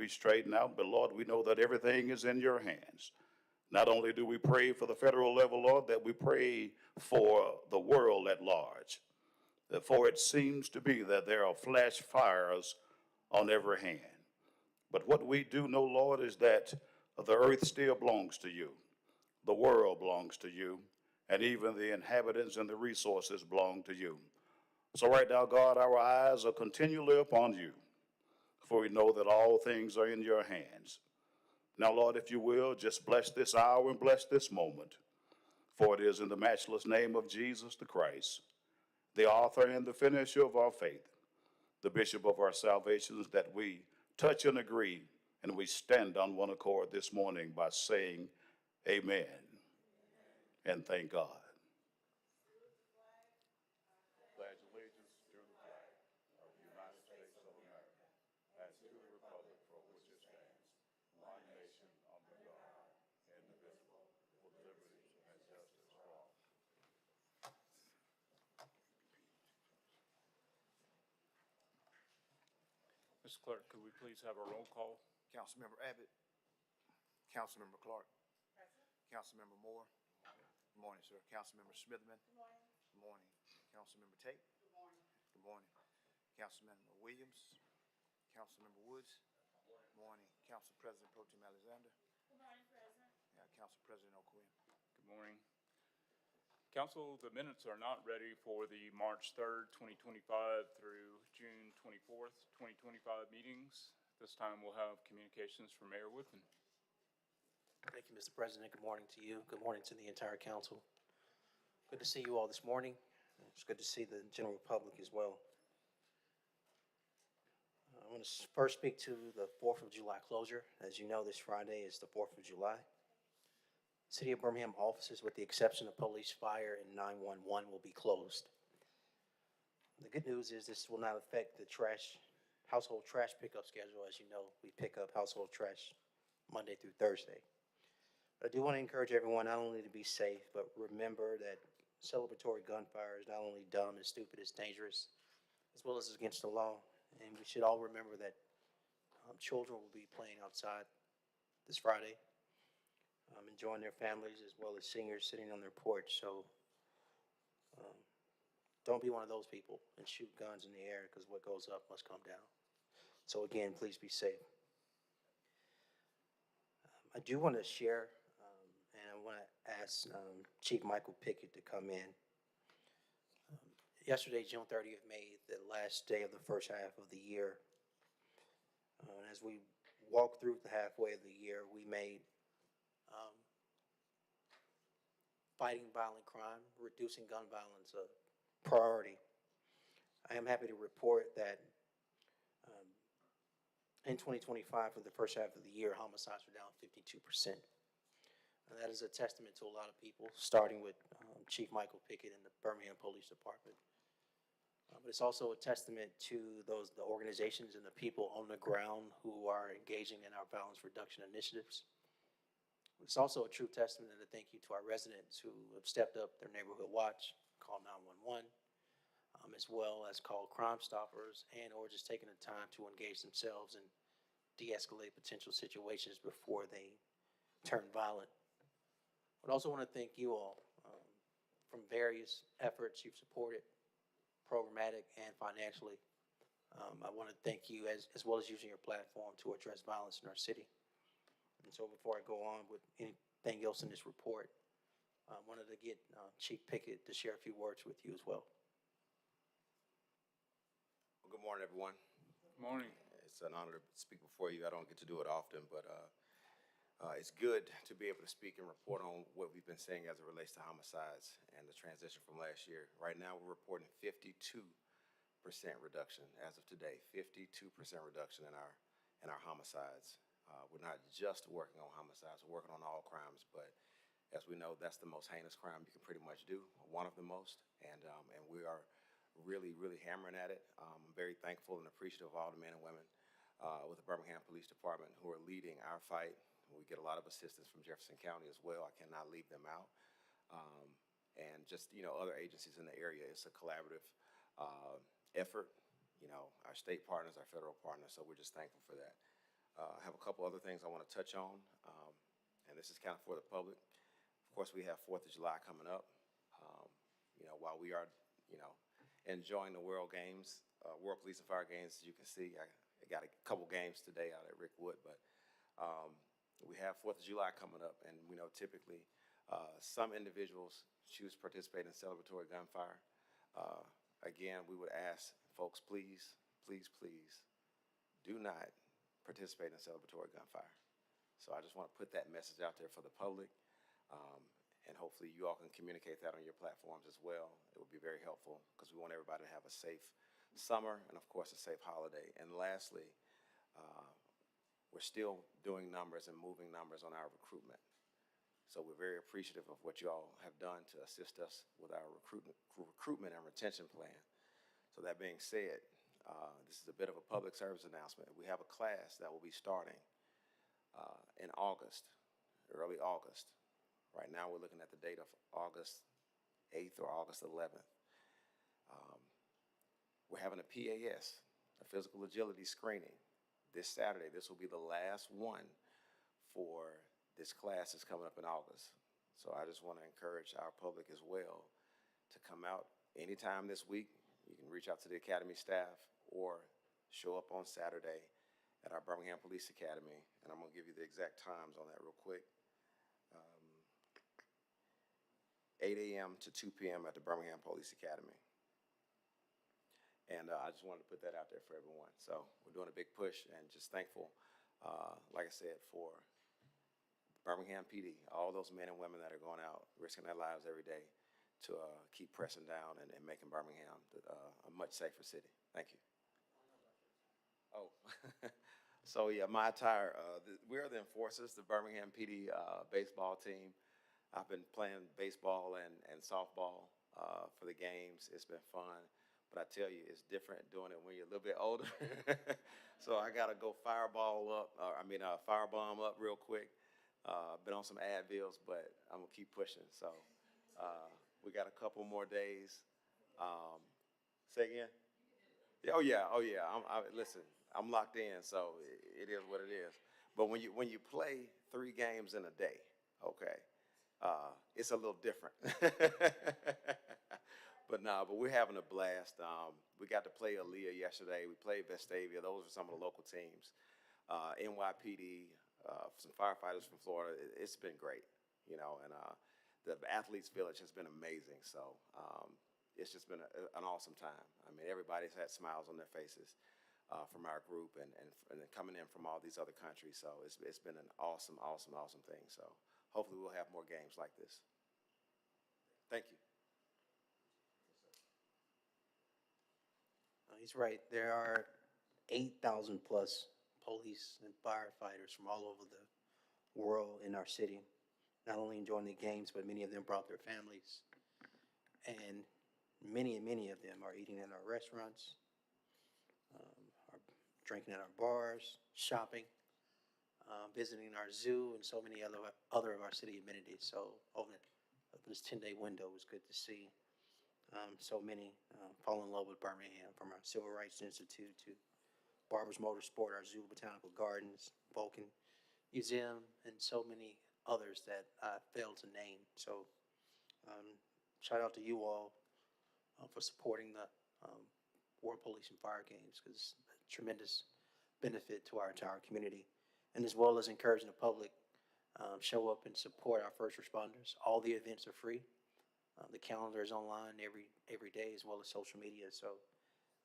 be straightened out, but Lord, we know that everything is in your hands. Not only do we pray for the federal level, Lord, that we pray for the world at large. For it seems to be that there are flash fires on every hand. But what we do know, Lord, is that the earth still belongs to you. The world belongs to you. And even the inhabitants and the resources belong to you. So right now, God, our eyes are continually upon you, for we know that all things are in your hands. Now, Lord, if you will, just bless this hour and bless this moment, for it is in the matchless name of Jesus the Christ, the author and the finisher of our faith, the bishop of our salvations, that we touch and agree, and we stand on one accord this morning by saying amen and thank God. Pledge allegiance to the flag of the United States of America, and to the republic for which it stands, one nation under God, indivisible, with liberty and justice for all. Mr. Clerk, could we please have a roll call? Councilmember Abbott. Councilmember Clark. Present. Councilmember Moore. Good morning, sir. Councilmember Smitherman. Good morning. Good morning. Councilmember Tate. Good morning. Good morning. Councilmember Williams. Councilmember Woods. Good morning. Council President Pro Tem Alexander. Good morning, President. Council President O'Quinn. Good morning. Council, the minutes are not ready for the March 3rd, 2025 through June 24th, 2025 meetings. This time we'll have communications from Mayor Woodman. Thank you, Mr. President. Good morning to you. Good morning to the entire council. Good to see you all this morning. It's good to see the general public as well. I want to first speak to the 4th of July closure. As you know, this Friday is the 4th of July. City of Birmingham offices, with the exception of police, fire, and 911, will be closed. The good news is this will not affect the household trash pickup schedule. As you know, we pick up household trash Monday through Thursday. I do want to encourage everyone not only to be safe, but remember that celebratory gunfire is not only dumb and stupid, it's dangerous, as well as against the law. And we should all remember that children will be playing outside this Friday, enjoying their families, as well as seniors sitting on their porch. So don't be one of those people and shoot guns in the air, because what goes up must come down. So again, please be safe. I do want to share, and I want to ask Chief Michael Pickett to come in. Yesterday, June 30th, made the last day of the first half of the year. And as we walked through the halfway of the year, we made fighting violent crime, reducing gun violence a priority. I am happy to report that in 2025, for the first half of the year, homicides were down 52%. And that is a testament to a lot of people, starting with Chief Michael Pickett and the Birmingham Police Department. But it's also a testament to the organizations and the people on the ground who are engaging in our violence reduction initiatives. It's also a true testament and a thank you to our residents who have stepped up their neighborhood watch, called 911, as well as called Crime Stoppers, and or just taking the time to engage themselves and de-escalate potential situations before they turn violent. But I also want to thank you all from various efforts you've supported, programmatic and financially. I want to thank you as well as using your platform to address violence in our city. And so before I go on with anything else in this report, I wanted to get Chief Pickett to share a few words with you as well. Well, good morning, everyone. Good morning. It's an honor to speak before you. I don't get to do it often, but it's good to be able to speak and report on what we've been saying as it relates to homicides and the transition from last year. Right now, we're reporting 52% reduction as of today, 52% reduction in our homicides. We're not just working on homicides, we're working on all crimes, but as we know, that's the most heinous crime you can pretty much do, one of the most, and we are really, really hammering at it. I'm very thankful and appreciative of all the men and women with the Birmingham Police Department who are leading our fight. We get a lot of assistance from Jefferson County as well. I cannot leave them out. And just, other agencies in the area. It's a collaborative effort. Our state partners, our federal partners, so we're just thankful for that. I have a couple other things I want to touch on, and this is kind of for the public. Of course, we have 4th of July coming up. While we are, enjoying the World Games, World Police and Fire Games, as you can see, I got a couple games today out at Rickwood, but we have 4th of July coming up, and we know typically some individuals choose to participate in celebratory gunfire. Again, we would ask folks, please, please, please, do not participate in celebratory gunfire. So I just want to put that message out there for the public, and hopefully you all can communicate that on your platforms as well. It would be very helpful because we want everybody to have a safe summer and, of course, a safe holiday. And lastly, we're still doing numbers and moving numbers on our recruitment. So we're very appreciative of what you all have done to assist us with our recruitment and retention plan. So that being said, this is a bit of a public service announcement. We have a class that will be starting in August, early August. Right now we're looking at the date of August 8th or August 11th. We're having a PAS, a physical agility screening, this Saturday. This will be the last one for this class that's coming up in August. So I just want to encourage our public as well to come out anytime this week. You can reach out to the Academy staff or show up on Saturday at our Birmingham Police Academy. And I'm going to give you the exact times on that real quick. 8 a.m. to 2 p.m. at the Birmingham Police Academy. And I just wanted to put that out there for everyone. So we're doing a big push and just thankful, like I said, for Birmingham PD, all those men and women that are going out, risking their lives every day to keep pressing down and making Birmingham a much safer city. Thank you. Oh, so yeah, my attire, we're the enforcers, the Birmingham PD baseball team. I've been playing baseball and softball for the games. It's been fun, but I tell you, it's different doing it when you're a little bit older. So I gotta go firebomb up real quick. Been on some Advils, but I'm gonna keep pushing. So we got a couple more days. Say again? Oh yeah. Listen, I'm locked in, so it is what it is. But when you play 3 games in a day, okay, it's a little different. But we're having a blast. We got to play Aaliyah yesterday. We played Vestavia. Those are some of the local teams. NYPD, some firefighters from Florida. It's been great, and the Athletes Village has been amazing. So it's just been an awesome time. I mean, everybody's had smiles on their faces from our group and coming in from all these other countries. So it's been an awesome thing. So hopefully we'll have more games like this. Thank you. He's right. There are 8,000 plus police and firefighters from all over the world in our city, not only enjoying the games, but many of them brought their families. And many of them are eating in our restaurants, are drinking at our bars, shopping, visiting our zoo, and so many other of our city amenities. So over this 10-day window, it was good to see so many fall in love with Birmingham, from our Civil Rights Institute to Barber's Motorsport, our zoo, Botanical Gardens, Vulcan Museum, and so many others that I failed to name. So shout out to you all for supporting the World Police and Fire Games, because it's a tremendous benefit to our entire community. And as well as encouraging the public, show up and support our first responders. All the events are free. The calendar is online every day, as well as social media. So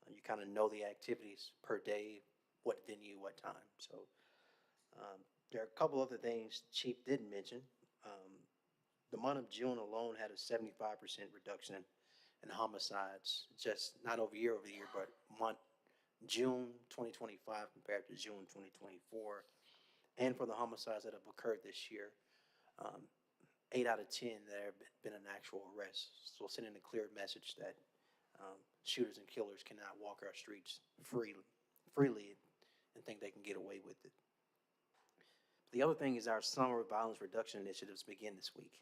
you kind of know the activities per day, what venue, what time. So there are a couple other things Chief didn't mention. The month of June alone had a 75% reduction in homicides, just not over year, but June 2025 compared to June 2024. And for the homicides that have occurred this year, 8 out of 10 there have been an actual arrest. So sending a clear message that shooters and killers cannot walk our streets freely and think they can get away with it. The other thing is our summer violence reduction initiatives begin this week.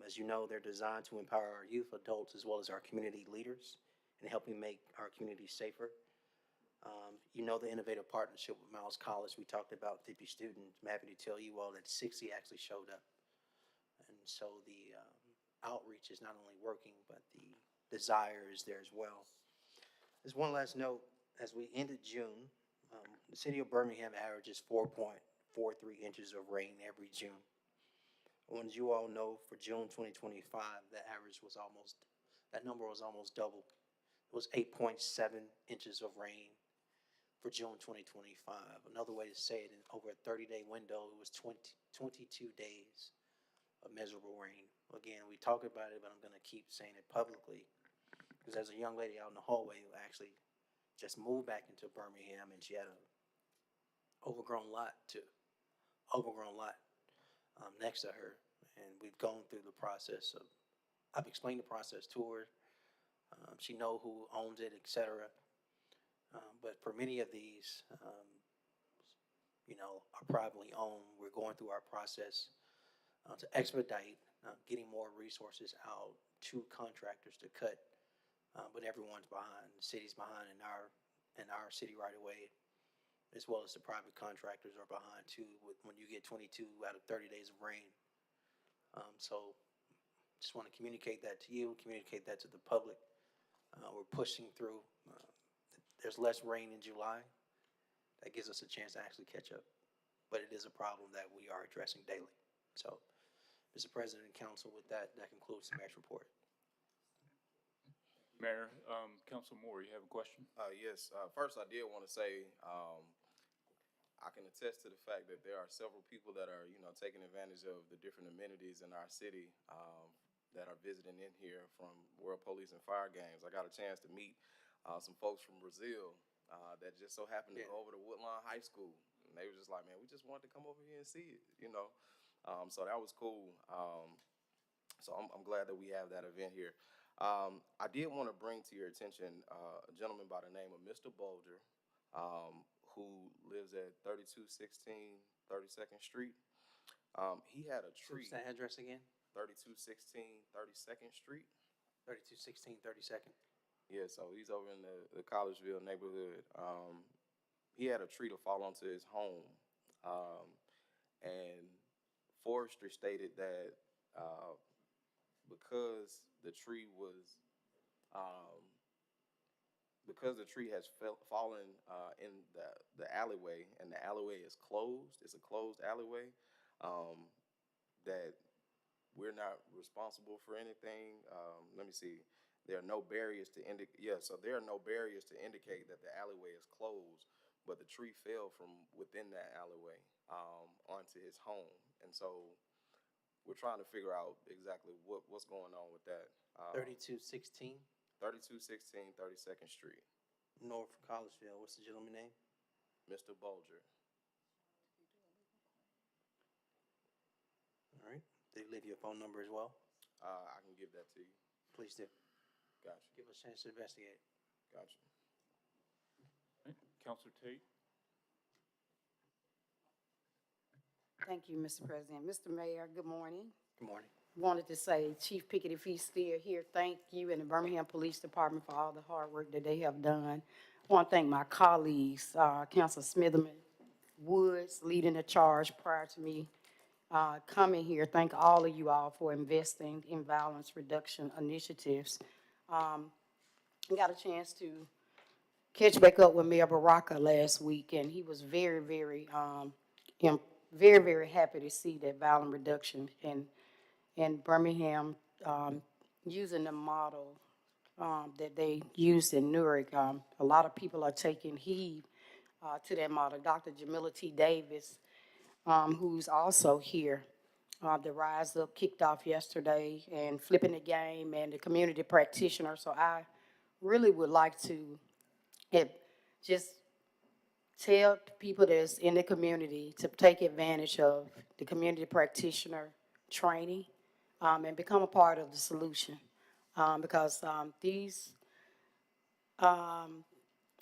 As you know, they're designed to empower our youth, adults, as well as our community leaders in helping make our community safer. You know the innovative partnership with Miles College. We talked about 50 students. I'm happy to tell you all that 60 actually showed up. And so the outreach is not only working, but the desire is there as well. There's one last note. As we ended June, the city of Birmingham averages 4.43 inches of rain every June. And as you all know, for June 2025, that number was almost double. It was 8.7 inches of rain for June 2025. Another way to say it, in over a 30-day window, it was 22 days of miserable rain. Again, we talk about it, but I'm going to keep saying it publicly because there's a young lady out in the hallway who actually just moved back into Birmingham, and she had a overgrown lot next to her, and we've gone through the process of. I've explained the process to her. She know who owns it, etc. But for many of these, are privately owned. We're going through our process to expedite getting more resources out to contractors to cut, but everyone's behind. The city's behind in our city right away, as well as the private contractors are behind too. When you get 22 out of 30 days of rain, so just want to communicate that to you, communicate that to the public. We're pushing through. There's less rain in July. That gives us a chance to actually catch up. But it is a problem that we are addressing daily. So, Mr. President and Council, with that concludes the mayor's report. Mayor, Council Moore, you have a question? Yes, first I did want to say, I can attest to the fact that there are several people that are, taking advantage of the different amenities in our city, that are visiting in here from World Police and Fire Games. I got a chance to meet, some folks from Brazil, that just so happened to go over to Woodlawn High School. And they were just like, man, we just wanted to come over here and see it, So that was cool. So I'm glad that we have that event here. I did want to bring to your attention a gentleman by the name of Mr. Bolger, who lives at 3216 32nd Street. He had a tree. What's the address again? 3216 32nd Street. 3216 32nd. Yeah, so he's over in the Collegeville neighborhood. He had a tree to fall onto his home, and forestry stated that because the tree has fallen in the alleyway, and the alleyway is closed. It's a closed alleyway. That we're not responsible for anything. Let me see. There are no barriers to indicate. Yeah, so there are no barriers to indicate that the alleyway is closed, but the tree fell from within that alleyway onto his home, and so we're trying to figure out exactly what's going on with that. 3216 3216 32nd Street. North Collegeville. What's the gentleman's name? Mr. Bolger. All right. Did he leave you a phone number as well? I can give that to you. Please do. Gotcha. Give us a chance to investigate. Gotcha. All right, Councilor Tate? Thank you, Mr. President. Mr. Mayor, good morning. Good morning. Wanted to say, Chief Pickett, if he's still here, thank you and the Birmingham Police Department for all the hard work that they have done. I want to thank my colleagues, Councilor Smitherman, Woods, leading the charge prior to me coming here. Thank all of you all for investing in violence reduction initiatives. I got a chance to catch back up with Mayor Baraka last week, and he was very, very, very, very happy to see that violent reduction in Birmingham, using the model that they used in Newark. A lot of people are taking heed to that model. Dr. Jamila T. Davis, who's also here, the Rise Up kicked off yesterday, and Flipping the Game, and the community practitioner. So I really would like to just tell people that's in the community to take advantage of the community practitioner training and become a part of the solution, because these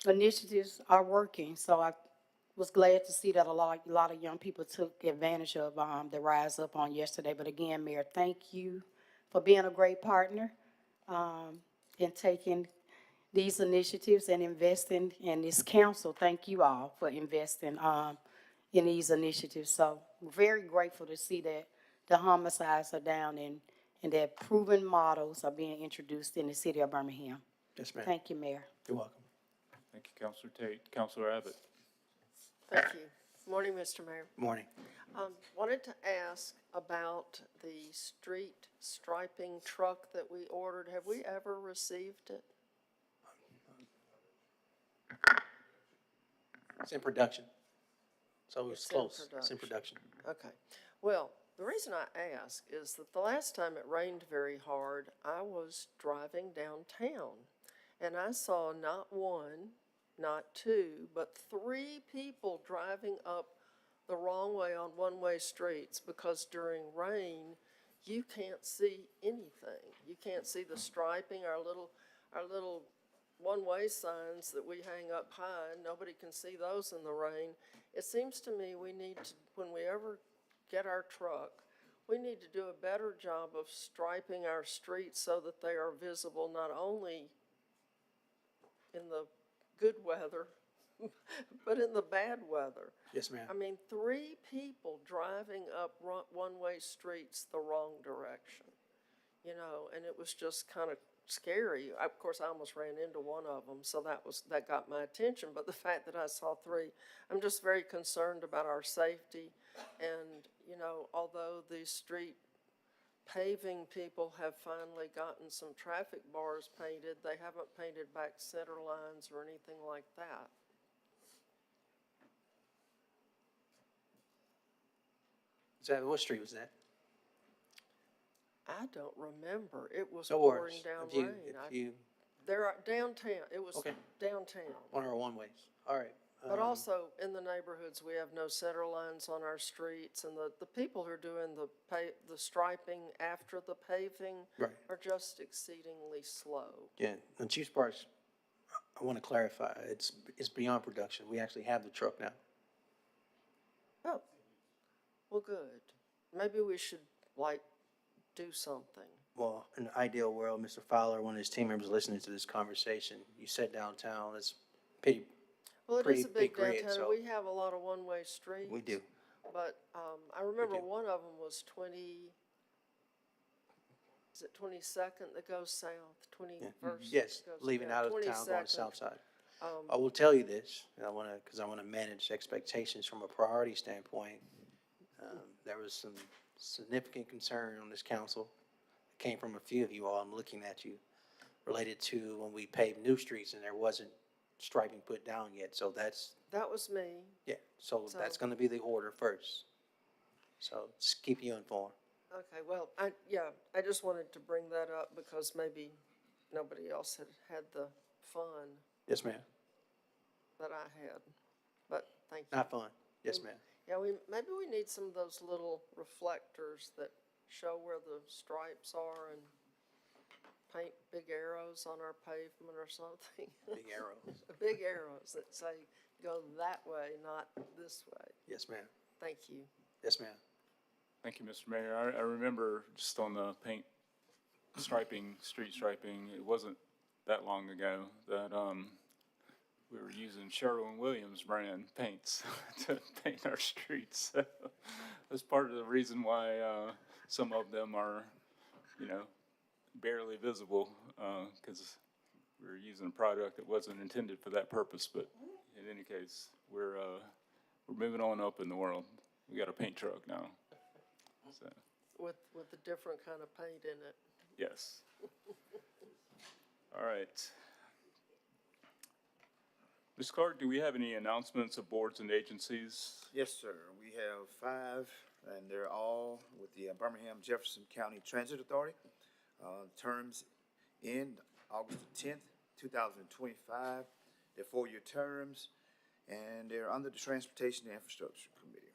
initiatives are working. So I was glad to see that a lot of young people took advantage of the Rise Up on yesterday. But again, Mayor, thank you for being a great partner and taking these initiatives and investing in this council. Thank you all for investing, in these initiatives. So we're very grateful to see that the homicides are down and that proven models are being introduced in the city of Birmingham. Yes, ma'am. Thank you, Mayor. You're welcome. Thank you, Counselor Tate. Counselor Abbott. Thank you. Morning, Mr. Mayor. Morning. Wanted to ask about the street striping truck that we ordered. Have we ever received it? It's in production. So it's It's in close. It's in production. Okay. Well, the reason I ask is that the last time it rained very hard, I was driving downtown and I saw not one, not two, but three people driving up the wrong way on one-way streets because during rain, you can't see anything. You can't see the striping, our little one-way signs that we hang up high. Nobody can see those in the rain. It seems to me we need to, when we ever get our truck, we need to do a better job of striping our streets so that they are visible not only in the good weather, but in the bad weather. Yes, ma'am. I mean, three people driving up one-way streets the wrong direction, and it was just kind of scary. Of course, I almost ran into one of them, so that got my attention. But the fact that I saw three, I'm just very concerned about our safety. And, although the street paving people have finally gotten some traffic bars painted, they haven't painted back center lines or anything like that. What street was that? I don't remember. It was No pouring worries. down If you, rain. if you, There are downtown. It was Okay. downtown. one of our one ways. All right. But also in the neighborhoods, we have no center lines on our streets, and the people who are doing the striping after the paving Right. are just exceedingly slow. Yeah, and Chief Sparks, I want to clarify, it's beyond production. We actually have the truck now. Oh, well, good. Maybe we should do something. Well, in the ideal world, Mr. Fowler, one of his team members listening to this conversation, you said downtown, it's pretty, Well, it Pretty is a big big grid, downtown. so- We have a lot of one-way streets. we do. But I remember do. one of them was 22nd that goes south, 21st? Yes, that goes- leaving yeah, out of town, going 22nd. south side. I will tell you this, and because I want to manage expectations from a priority standpoint. There was some significant concern on this council, it came from a few of you all, I'm looking at you, related to when we paved new streets and there wasn't striping put down yet, so That was me. yeah, so So- that's gonna be the order first. So just keep you informed. Okay, well, I just wanted to bring that up because maybe nobody else had the fun Yes, ma'am. that I had. But thank you. Not fun. Yes, ma'am. Yeah, maybe we need some of those little reflectors that show where the stripes are and paint big arrows on our pavement or something. Big arrows. Big arrows that say, go that way, not this way. Yes, ma'am. Thank you. Yes, ma'am. Thank you, Mr. Mayor. I remember just on the paint striping, street striping, it wasn't that long ago that, we were using Sherwin-Williams brand paints to paint our streets. So that's part of the reason why, some of them are, barely visible, because we're using a product that wasn't intended for that purpose. But in any case, we're moving on up in the world. We got a paint truck now. So, With a different kind of paint in it. yes. All right. Ms. Clark, do we have any announcements of boards and agencies? Yes, sir. We have 5, and they're all with the Birmingham Jefferson County Transit Authority. Terms end August the 10th, 2025. They're 4-year terms, and they're under the Transportation and Infrastructure Committee.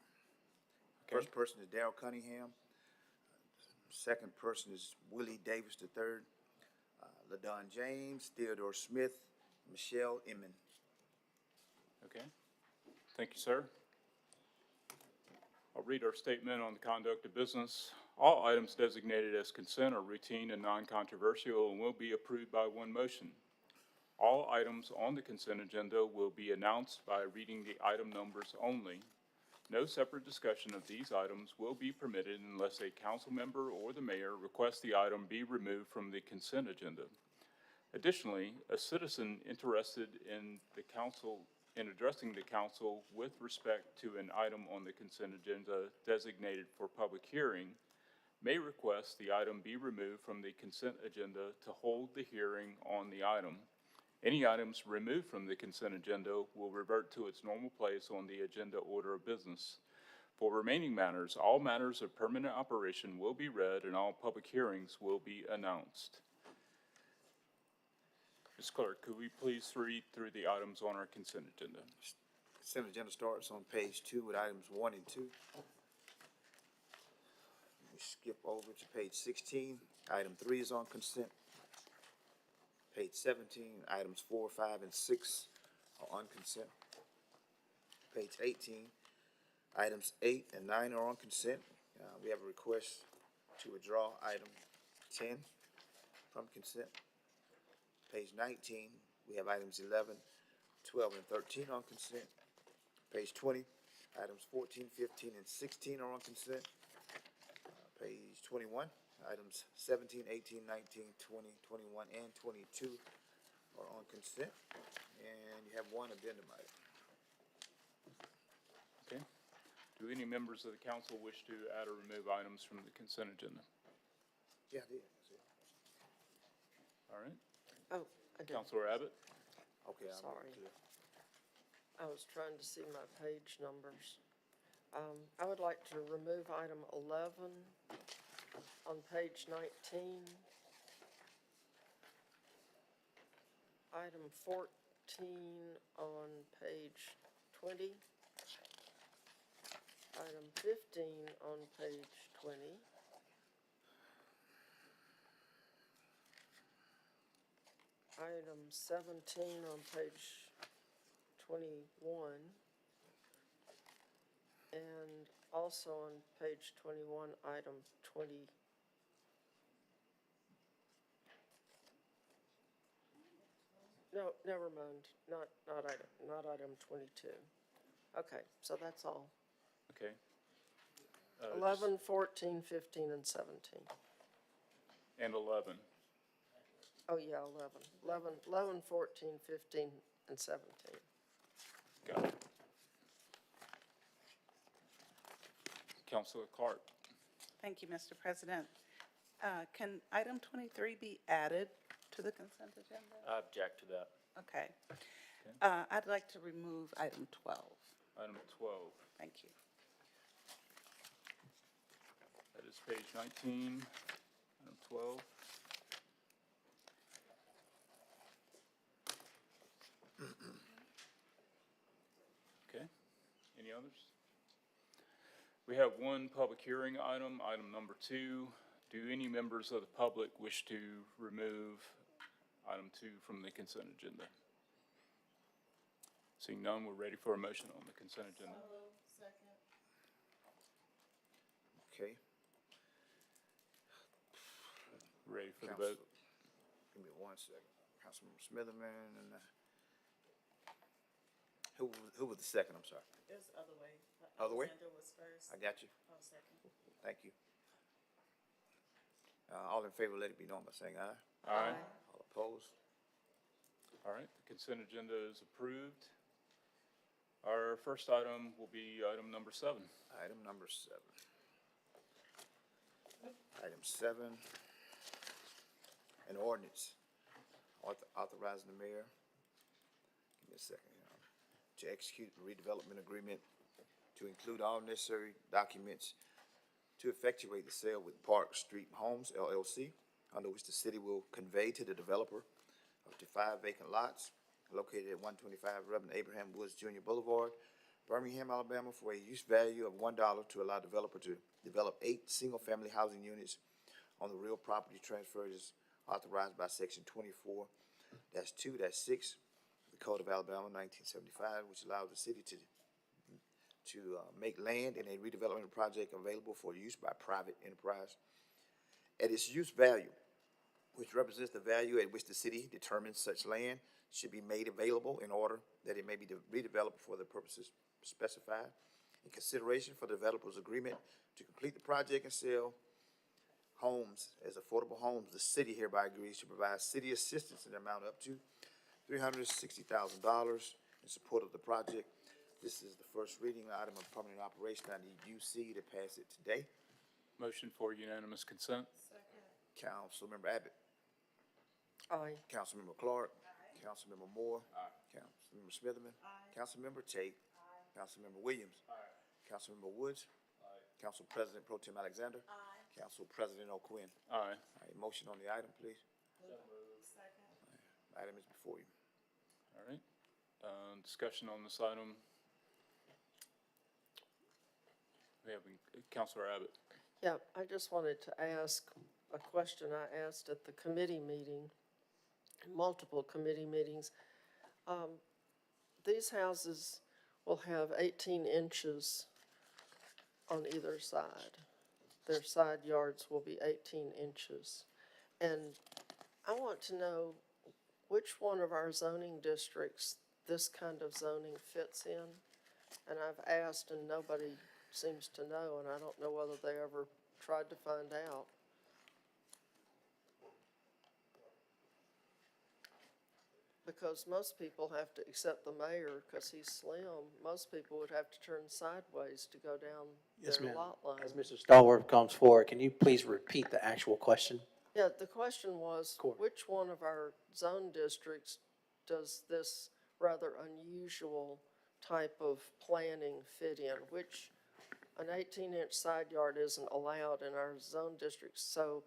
First person is Darrell Cunningham. Second person is Willie Davis III, LaDon James, Theodore Smith, Michelle Inman. Okay. Thank you, sir. I'll read our statement on the conduct of business. All items designated as consent are routine and non-controversial and will be approved by one motion. All items on the consent agenda will be announced by reading the item numbers only. No separate discussion of these items will be permitted unless a council member or the mayor requests the item be removed from the consent agenda. Additionally, a citizen interested in addressing the council with respect to an item on the consent agenda designated for public hearing may request the item be removed from the consent agenda to hold the hearing on the item. Any items removed from the consent agenda will revert to its normal place on the agenda order of business. For remaining matters, all matters of permanent operation will be read and all public hearings will be announced. Ms. Clerk, could we please read through the items on our consent agenda? Consent agenda starts on page 2 with items 1 and 2. We skip over to page 16. Item 3 is on consent. Page 17, items 4, 5, and 6 are on consent. Page 18, items 8 and 9 are on consent. We have a request to withdraw item 10 from consent. Page 19, we have items 11, 12, and 13 on consent. Page 20, items 14, 15, and 16 are on consent. Page 21, items 17, 18, 19, 20, 21, and 22 are on consent. And you have one addendum item. Okay. Do any members of the council wish to add or remove items from the consent agenda? Yeah, I did. That's it. All right. Oh, I did. Councilor Abbott? Okay, I'm Sorry. clear. I was trying to see my page numbers. I would like to remove item 11 on page 19. Item 14 on page 20. Item 15 on page 20. Item 17 on page 21. And also on page 21, item 20. No, never mind, not item 22. Okay, so that's all. Okay. 11, 14, 15, and 17. And 11. Oh, yeah, 11, 14, 15, and 17. Got it. Councilor Clark? Thank you, Mr. President. Can item 23 be added to the consent agenda? I object to that. Okay. I'd like to remove item 12. Item 12. Thank you. That is page 19, item 12. Okay, any others? We have one public hearing item, item number 2. Do any members of the public wish to remove item 2 from the consent agenda? Seeing none, we're ready for a motion on the consent agenda. Okay. Ready for the Council- vote? Give me 1 second. Councilmember Smitherman and, who was the second? I'm sorry. It was the other way. Other way? Alexander was first. I got you. Second. Thank you. All in favor, let it be known by saying aye. Aye. All opposed? All right, the consent agenda is approved. Our first item will be item number 7. Item number 7. Item 7, an ordinance authorizing the mayor, give me a second, to execute a redevelopment agreement to include all necessary documents to effectuate the sale with Park Street Homes LLC, under which the city will convey to the developer up to 5 vacant lots located at 125 Reverend Abraham Woods Jr. Boulevard, Birmingham, Alabama, for a use value of $1 to allow developer to develop 8 single-family housing units on the real property transfers as authorized by Section 24-2-6 of the Code of Alabama, 1975, which allows the city to make land in a redevelopment project available for use by private enterprise. At its use value, which represents the value at which the city determines such land should be made available in order that it may be redeveloped for the purposes specified. In consideration for the developer's agreement to complete the project and sell homes as affordable homes, the city hereby agrees to provide city assistance in the amount up to $360,000 in support of the project. This is the first reading item of permanent operation. I need UC to pass it today. Motion for unanimous consent? Councilmember Abbott. Aye. Councilmember Clark. Councilmember Moore. Councilmember Smitherman. Councilmember Tate. Councilmember Williams. Councilmember Woods. Council President Pro Tem Alexander. Council President O'Quinn. Aye. All right, motion on the item, please. Item is before you. All right. Discussion on this item. We have Counselor Abbott. Yeah, I just wanted to ask a question I asked at the committee meeting, multiple committee meetings. These houses will have 18 inches on either side. Their side yards will be 18 inches. And I want to know which one of our zoning districts this kind of zoning fits in. And I've asked and nobody seems to know, and I don't know whether they ever tried to find out. Because most people have to, except the mayor, because he's slim, most people would have to turn sideways to go down Yes, their ma'am. lot line. As Mr. Stallworth comes forward, can you please repeat the actual question? Yeah, the question was, Cool. which one of our zone districts does this rather unusual type of planning fit in? Which, an 18-inch side yard isn't allowed in our zone districts, so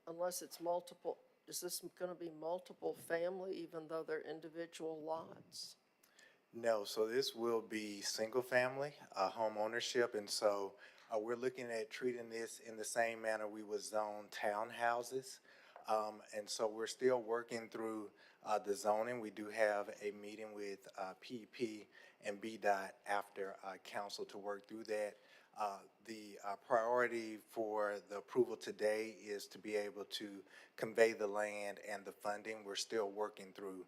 unless it's multiple, is this gonna be multiple family even though they're individual lots? No, so this will be single-family, home ownership, and so we're looking at treating this in the same manner we would zone townhouses. And so we're still working through the zoning. We do have a meeting with PEP and BDOT after council to work through that. The priority for the approval today is to be able to convey the land and the funding. We're still working through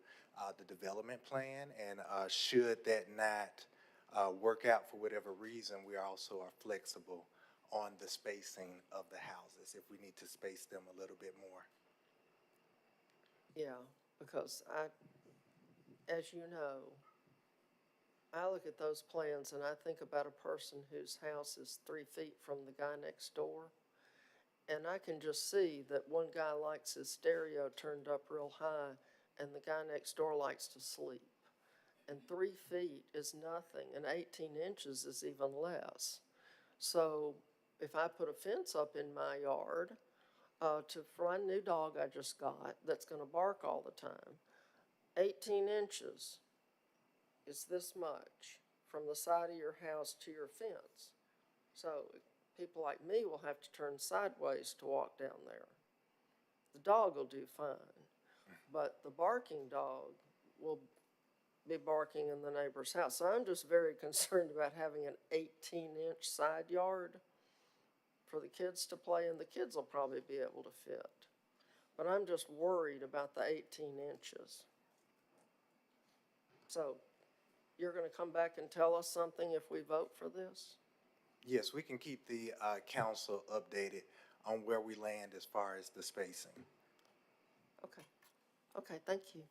the development plan, and should that not work out for whatever reason, we also are flexible on the spacing of the houses if we need to space them a little bit more. Yeah, because as you know, I look at those plans and I think about a person whose house is 3 feet from the guy next door. And I can just see that one guy likes his stereo turned up real high and the guy next door likes to sleep. And 3 feet is nothing, and 18 inches is even less. So if I put a fence up in my yard, for my new dog I just got that's gonna bark all the time, 18 inches is this much from the side of your house to your fence. So people like me will have to turn sideways to walk down there. The dog will do fine, but the barking dog will be barking in the neighbor's house. So I'm just very concerned about having an 18-inch side yard for the kids to play, and the kids will probably be able to fit. But I'm just worried about the 18 inches. So you're gonna come back and tell us something if we vote for this? Yes, we can keep the council updated on where we land as far as the spacing. Okay, thank you.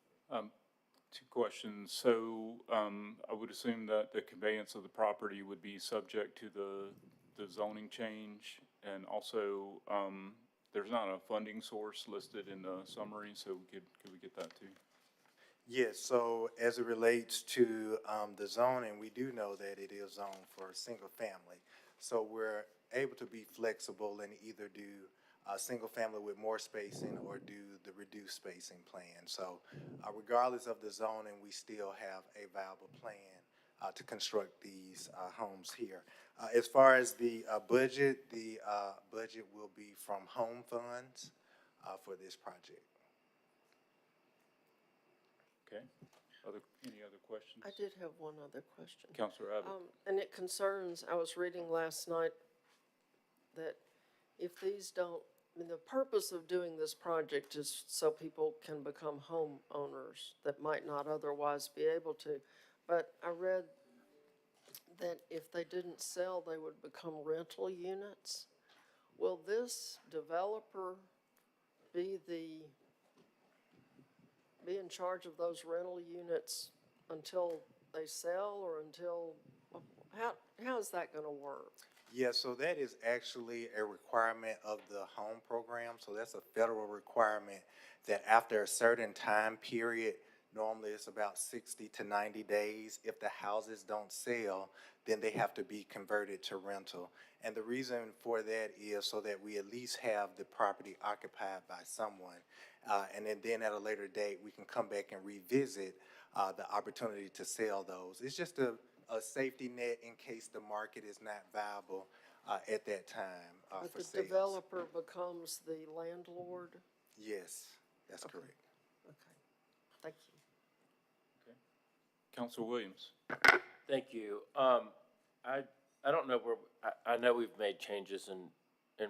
Two questions. So, I would assume that the conveyance of the property would be subject to the zoning change. And also, there's not a funding source listed in the summary, so could we get that too? Yes, so as it relates to the zoning, we do know that it is zoned for single family. So we're able to be flexible and either do a single family with more spacing or do the reduced spacing plan. So regardless of the zoning, we still have a viable plan to construct these homes here. As far as the budget will be from home funds for this project. Okay. Any other questions? I did have one other question. Counselor Abbott. And it concerns, I was reading last night that if these don't I mean, the purpose of doing this project is so people can become homeowners that might not otherwise be able to. But I read that if they didn't sell, they would become rental units. Will this developer be in charge of those rental units until they sell, or until, how is that gonna work? Yeah, so that is actually a requirement of the home program. So that's a federal requirement that after a certain time period, normally it's about 60 to 90 days, if the houses don't sell, then they have to be converted to rental. And the reason for that is so that we at least have the property occupied by someone. And then at a later date, we can come back and revisit the opportunity to sell those. It's just a safety net in case the market is not viable at that time But for the sales. developer becomes the landlord? Yes, that's correct. Okay, thank you. Counselor Williams? Thank you. I don't know where, I know we've made changes in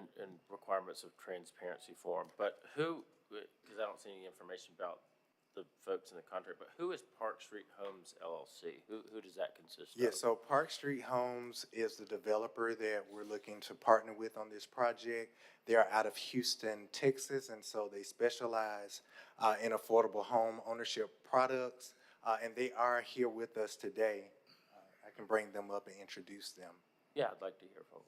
requirements of transparency form, but who, because I don't see any information about the folks in the contract, but who is Park Street Homes LLC? Who does that consist of? Yeah, so Park Street Homes is the developer that we're looking to partner with on this project. They're out of Houston, Texas, and so they specialize in affordable home ownership products, and they are here with us today. I can bring them up and introduce them. Yeah, I'd like to hear from them.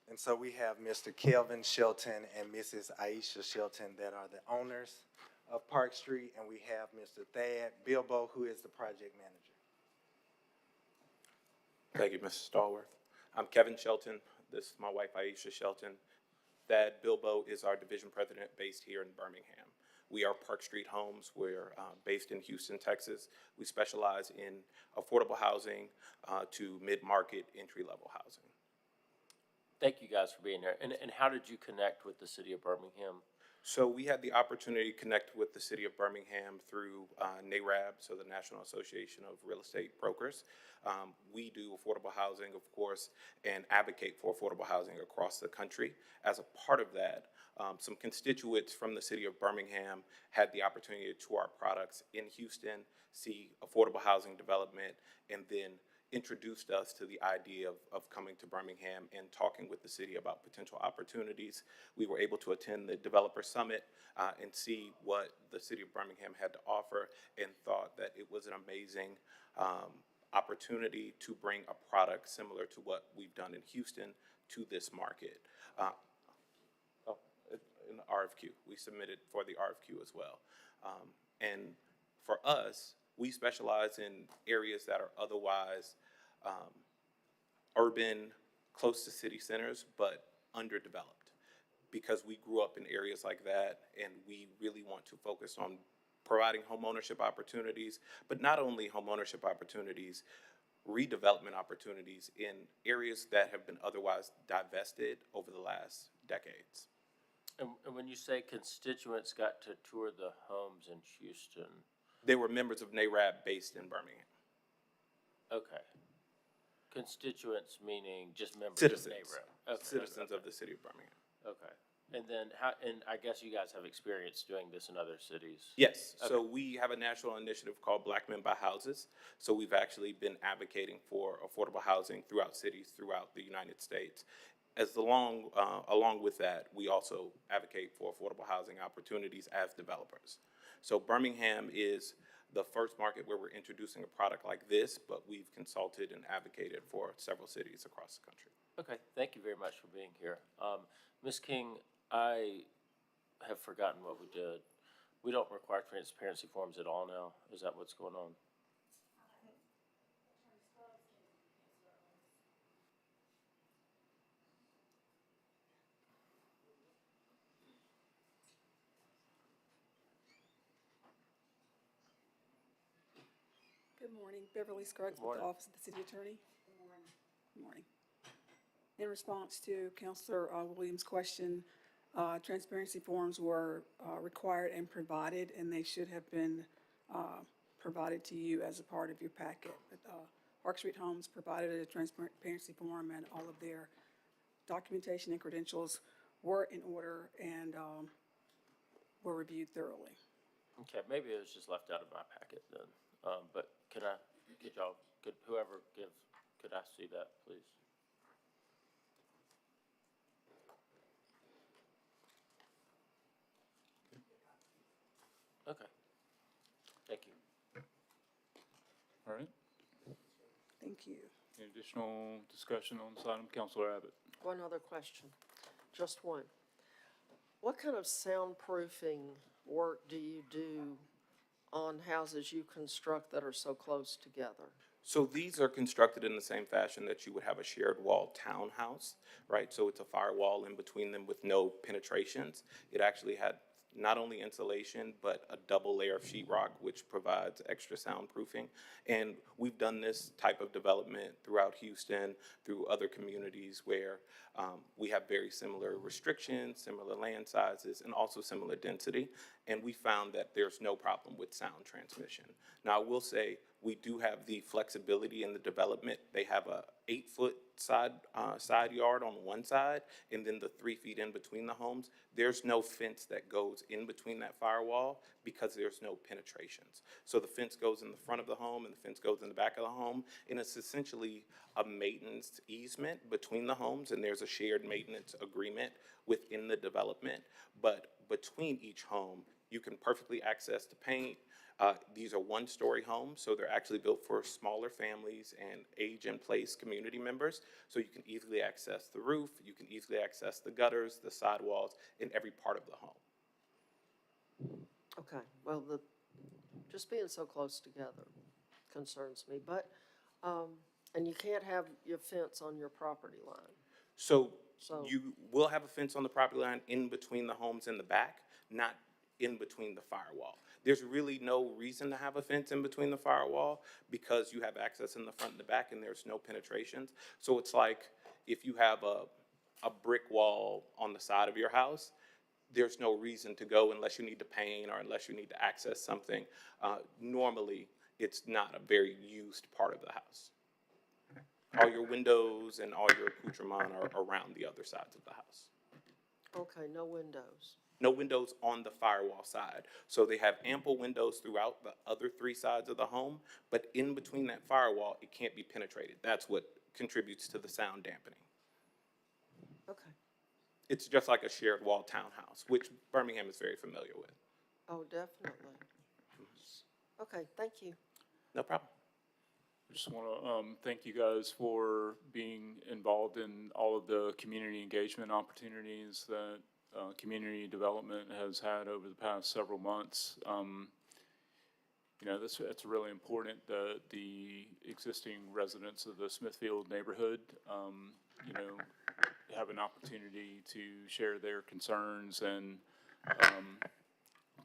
And so we have Mr. Kelvin Shelton and Mrs. Aisha Shelton that are the owners of Park Street, and we have Mr. Thad Bilbo, who is the project manager. Thank you, Mr. Stallworth. I'm Kevin Shelton. This is my wife, Aisha Shelton. Thad Bilbo is our division president based here in Birmingham. We are Park Street Homes. We're based in Houston, Texas. We specialize in affordable housing to mid-market entry-level housing. Thank you guys for being here. And how did you connect with the city of Birmingham? So we had the opportunity to connect with the city of Birmingham through NARAB, so the National Association of Real Estate Brokers. We do affordable housing, of course, and advocate for affordable housing across the country. As a part of that, some constituents from the city of Birmingham had the opportunity to tour our products in Houston, see affordable housing development, and then introduced us to the idea of coming to Birmingham and talking with the city about potential opportunities. We were able to attend the Developer Summit and see what the city of Birmingham had to offer, and thought that it was an amazing opportunity to bring a product similar to what we've done in Houston to this market. In the RFQ, we submitted for the RFQ as well. And for us, we specialize in areas that are otherwise urban, close to city centers, but underdeveloped, because we grew up in areas like that, and we really want to focus on providing homeownership opportunities, but not only homeownership opportunities, redevelopment opportunities in areas that have been otherwise divested over the last decades. And when you say constituents got to tour the homes in Houston, They were members of NARAB based in Birmingham. okay. Constituents meaning just members Citizens. of NARAB? Okay, Citizens okay, of the city of Birmingham. okay. And then how, and I guess you guys have experience doing this in other cities? Yes, so we have a national initiative called Black Men Buy Houses. So we've actually been advocating for affordable housing throughout cities throughout the United States. Along with that, we also advocate for affordable housing opportunities as developers. So Birmingham is the first market where we're introducing a product like this, but we've consulted and advocated for several cities across the country. Okay, thank you very much for being here. Ms. King, I have forgotten what we did. We don't require transparency forms at all now? Is that what's going on? Good morning, Beverly Scruggs with the Office of the City Attorney. Good morning. Good morning. In response to Councilor Williams' question, transparency forms were required and provided, and they should have been provided to you as a part of your packet. But Park Street Homes provided a transparency form, and all of their documentation and credentials were in order and were reviewed thoroughly. Okay, maybe it was just left out of my packet then. But could I, could y'all, could whoever give, could I see that, please? Okay. Thank you. All right. Thank you. Any additional discussion on this item? Counselor Abbott? One other question, just one. What kind of soundproofing work do you do on houses you construct that are so close together? So these are constructed in the same fashion that you would have a shared wall townhouse, right? So it's a firewall in between them with no penetrations. It actually had not only insulation, but a double layer of sheetrock, which provides extra soundproofing. And we've done this type of development throughout Houston, through other communities where we have very similar restrictions, similar land sizes, and also similar density. And we found that there's no problem with sound transmission. Now, I will say, we do have the flexibility in the development. They have a 8-foot side yard on one side, and then the 3 feet in between the homes. There's no fence that goes in between that firewall because there's no penetrations. So the fence goes in the front of the home and the fence goes in the back of the home, and it's essentially a maintenance easement between the homes, and there's a shared maintenance agreement within the development. But between each home, you can perfectly access the paint. These are one-story homes, so they're actually built for smaller families and age-in-place community members. So you can easily access the roof, you can easily access the gutters, the sidewalls, in every part of the home. Okay, well, just being so close together concerns me, but, and you can't have your fence on your property line. So So- you will have a fence on the property line in between the homes in the back, not in between the firewall. There's really no reason to have a fence in between the firewall because you have access in the front and the back and there's no penetrations. So it's like if you have a brick wall on the side of your house, there's no reason to go unless you need to paint or unless you need to access something. Normally, it's not a very used part of the house. All your windows and all your accoutrement are around the other sides of the house. Okay, no windows. No windows on the firewall side. So they have ample windows throughout the other 3 sides of the home, but in between that firewall, it can't be penetrated. That's what contributes to the sound dampening. Okay. It's just like a shared wall townhouse, which Birmingham is very familiar with. Oh, definitely. Okay, thank you. No problem. I just want to thank you guys for being involved in all of the community engagement opportunities that community development has had over the past several months. You know, it's really important that the existing residents of the Smithfield neighborhood, you know, have an opportunity to share their concerns and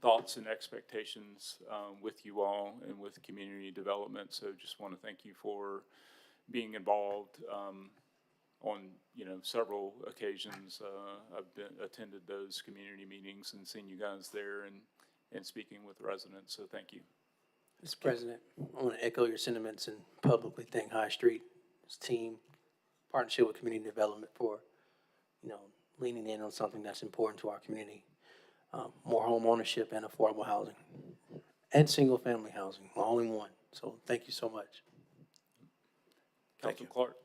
thoughts and expectations with you all and with community development. So just want to thank you for being involved on, you know, several occasions. I've attended those community meetings and seen you guys there and speaking with residents, so thank you. Mr. President, I want to echo your sentiments and publicly thank High Street, his team, partnership with community development for, you know, leaning in on something that's important to our community. More home ownership and affordable housing and single-family housing, all in one. So thank you so much. Councilor Clark.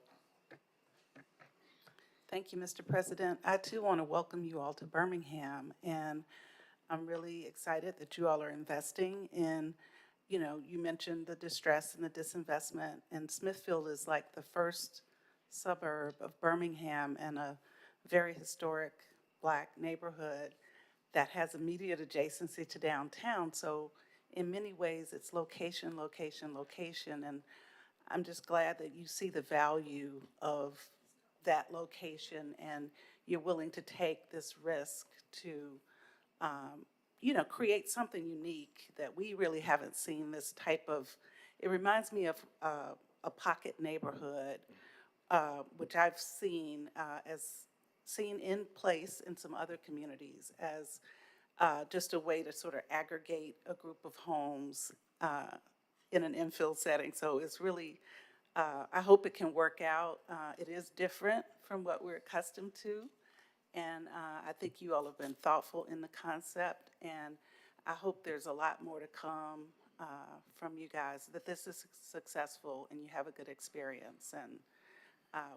Thank you, Mr. President. I too want to welcome you all to Birmingham, and I'm really excited that you all are investing in, you know, you mentioned the distress and the disinvestment, and Smithfield is like the first suburb of Birmingham and a very historic Black neighborhood that has immediate adjacency to downtown. So in many ways, it's location, location, location, and I'm just glad that you see the value of that location and you're willing to take this risk to, you know, create something unique that we really haven't seen this type of. It reminds me of a pocket neighborhood, which I've seen in place in some other communities as just a way to sort of aggregate a group of homes in an infill setting. So it's really I hope it can work out. It is different from what we're accustomed to. And I think you all have been thoughtful in the concept, and I hope there's a lot more to come from you guys, that this is successful and you have a good experience, and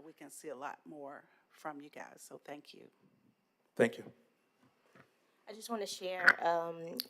we can see a lot more from you guys. So thank you. Thank you. I just want to share,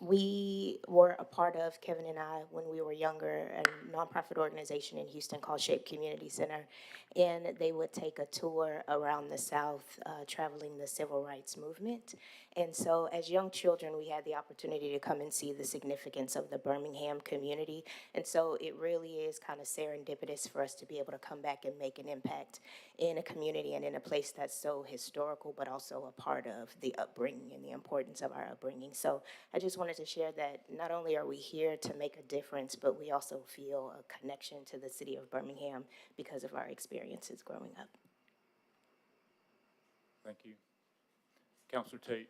we were a part of, Kevin and I, when we were younger, a nonprofit organization in Houston called Shape Community Center. And they would take a tour around the South, traveling the civil rights movement. And so as young children, we had the opportunity to come and see the significance of the Birmingham community. And so it really is kind of serendipitous for us to be able to come back and make an impact in a community and in a place that's so historical, but also a part of the upbringing and the importance of our upbringing. So I just wanted to share that not only are we here to make a difference, but we also feel a connection to the city of Birmingham because of our experiences growing up. Thank you. Counselor Tate.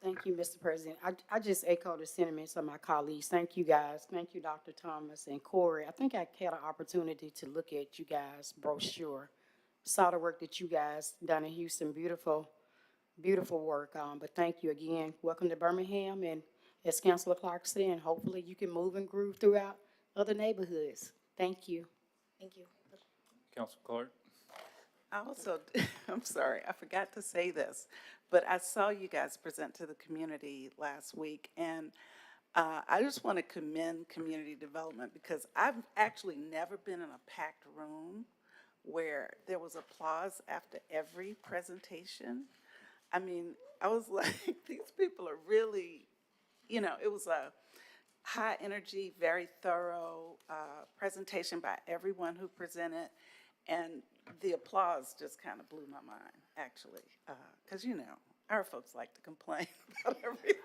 Thank you, Mr. President. I just echo the sentiments of my colleagues. Thank you, guys. Thank you, Dr. Thomas and Corey. I think I had an opportunity to look at you guys' brochure. Saw the work that you guys done in Houston. Beautiful, beautiful work. But thank you again. Welcome to Birmingham. And as Councilor Clark said, hopefully you can move and groove throughout other neighborhoods. Thank you. Thank you. Counselor Clark. I also, I'm sorry, I forgot to say this, but I saw you guys present to the community last week, and I just want to commend community development because I've actually never been in a packed room where there was applause after every presentation. I mean, I was like, these people are really, it was a high energy, very thorough presentation by everyone who presented. And the applause just kind of blew my mind, actually, because, our folks like to complain about everything.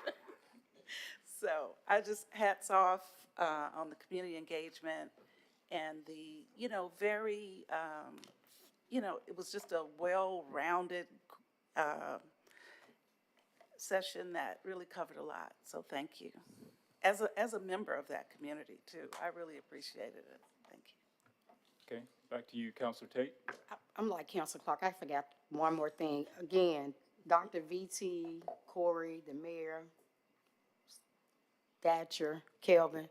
So I just hats off on the community engagement and the, very, it was just a well-rounded session that really covered a lot. So thank you. As a member of that community, too, I really appreciated it. Thank you. Okay, back to you, Counselor Tate. I'm like Councilor Clark. I forgot one more thing. Again, Dr. VT, Corey, the mayor, Thatcher, Kelvin,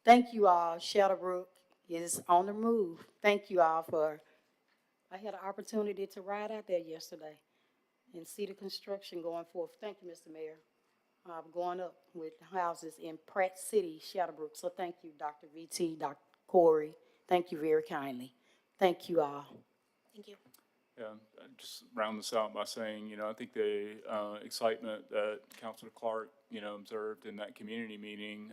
thank you all. Shadowbrook is on the move. Thank you all I had an opportunity to ride out there yesterday and see the construction going forth. Thank you, Mr. Mayor. Going up with houses in Pratt City, Shadowbrook. So thank you, Dr. VT, Dr. Corey. Thank you very kindly. Thank you all. Thank you. Yeah, just round this out by saying, I think the excitement that Councilor Clark, observed in that community meeting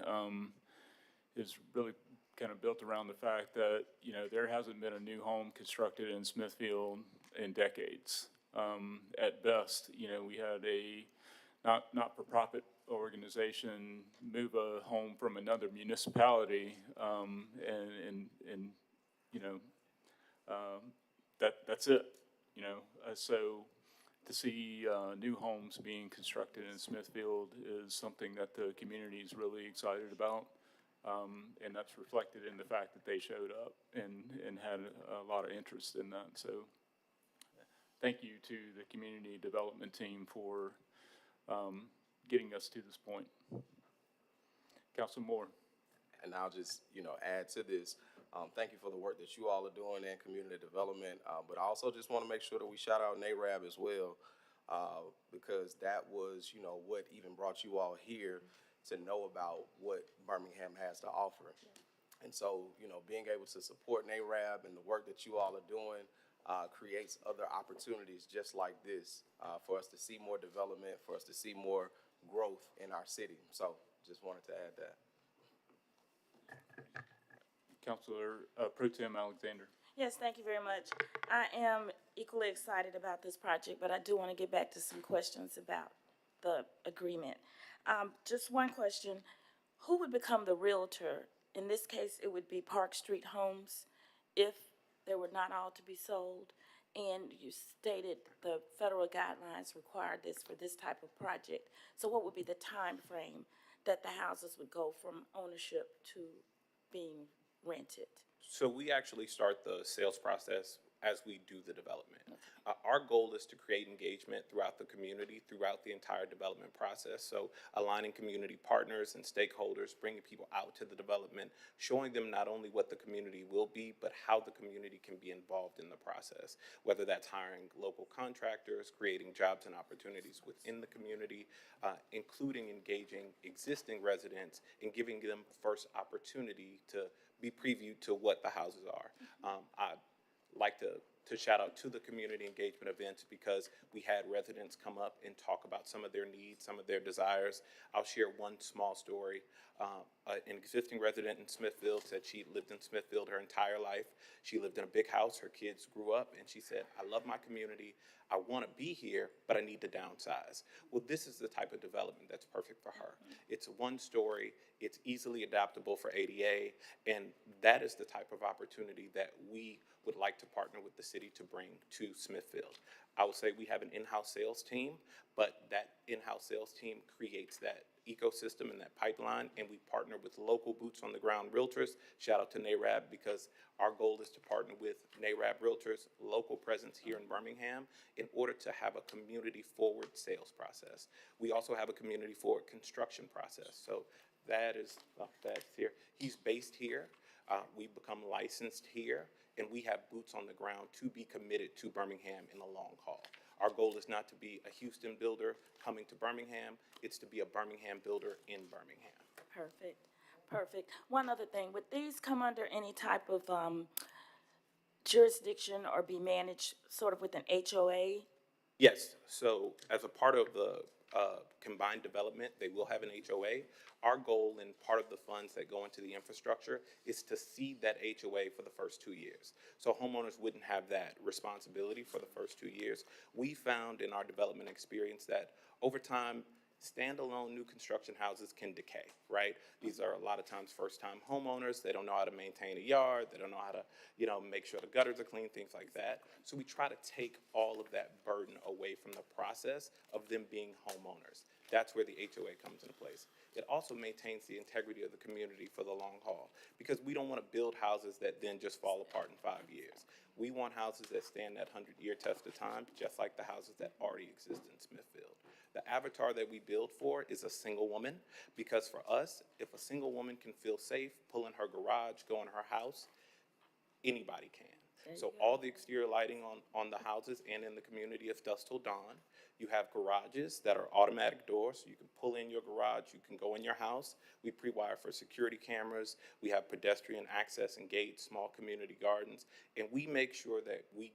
is really kind of built around the fact that, there hasn't been a new home constructed in Smithfield in decades. At best, we had a not-for-profit organization move a home from another municipality, that's it. So to see new homes being constructed in Smithfield is something that the community is really excited about, and that's reflected in the fact that they showed up and had a lot of interest in that. So thank you to the community development team for getting us to this point. Councilor Moore. And I'll just, add to this. Thank you for the work that you all are doing in community development. But I also just want to make sure that we shout out NARAB as well, because that was, what even brought you all here to know about what Birmingham has to offer. And so, being able to support NARAB and the work that you all are doing creates other opportunities just like this for us to see more development, for us to see more growth in our city. So just wanted to add that. Councilor Pro Tem Alexander. Yes, thank you very much. I am equally excited about this project, but I do want to get back to some questions about the agreement. Just one question. Who would become the realtor? In this case, it would be Park Street Homes if they were not all to be sold. And you stated the federal guidelines required this for this type of project. So what would be the time frame that the houses would go from ownership to being rented? So we actually start the sales process as we do the development. Our goal is to create engagement throughout the community, throughout the entire development process. So aligning community partners and stakeholders, bringing people out to the development, showing them not only what the community will be, but how the community can be involved in the process, whether that's hiring local contractors, creating jobs and opportunities within the community, including engaging existing residents and giving them first opportunity to be previewed to what the houses are. I like to shout out to the community engagement events because we had residents come up and talk about some of their needs, some of their desires. I'll share one small story. An existing resident in Smithfield said she lived in Smithfield her entire life. She lived in a big house, her kids grew up, and she said, I love my community, I want to be here, but I need to downsize. Well, this is the type of development that's perfect for her. It's one story, it's easily adaptable for ADA, and that is the type of opportunity that we would like to partner with the city to bring to Smithfield. I will say we have an in-house sales team, but that in-house sales team creates that ecosystem and that pipeline, and we partner with local boots on the ground realtors. Shout out to NARAB, because our goal is to partner with NARAB realtors, local presence here in Birmingham, in order to have a community forward sales process. We also have a community forward construction process. So that is, that's here. He's based here. We become licensed here, and we have boots on the ground to be committed to Birmingham in the long haul. Our goal is not to be a Houston builder coming to Birmingham, it's to be a Birmingham builder in Birmingham. Perfect, perfect. One other thing, would these come under any type of jurisdiction or be managed sort of with an HOA? Yes, so as a part of the combined development, they will have an HOA. Our goal and part of the funds that go into the infrastructure is to seed that HOA for the first 2 years. So homeowners wouldn't have that responsibility for the first 2 years. We found in our development experience that over time, standalone new construction houses can decay, right? These are a lot of times first-time homeowners. They don't know how to maintain a yard. They don't know how to, make sure the gutters are clean, things like that. So we try to take all of that burden away from the process of them being homeowners. That's where the HOA comes into place. It also maintains the integrity of the community for the long haul, because we don't want to build houses that then just fall apart in 5 years. We want houses that stand that 100-year test of time, just like the houses that already exist in Smithfield. The avatar that we build for is a single woman, because for us, if a single woman can feel safe, pull in her garage, go in her house, anybody can. So all the exterior lighting on the houses and in the community is dusk till dawn. You have garages that are automatic doors, so you can pull in your garage, you can go in your house. We pre-wire for security cameras. We have pedestrian access and gates, small community gardens, and we make sure that we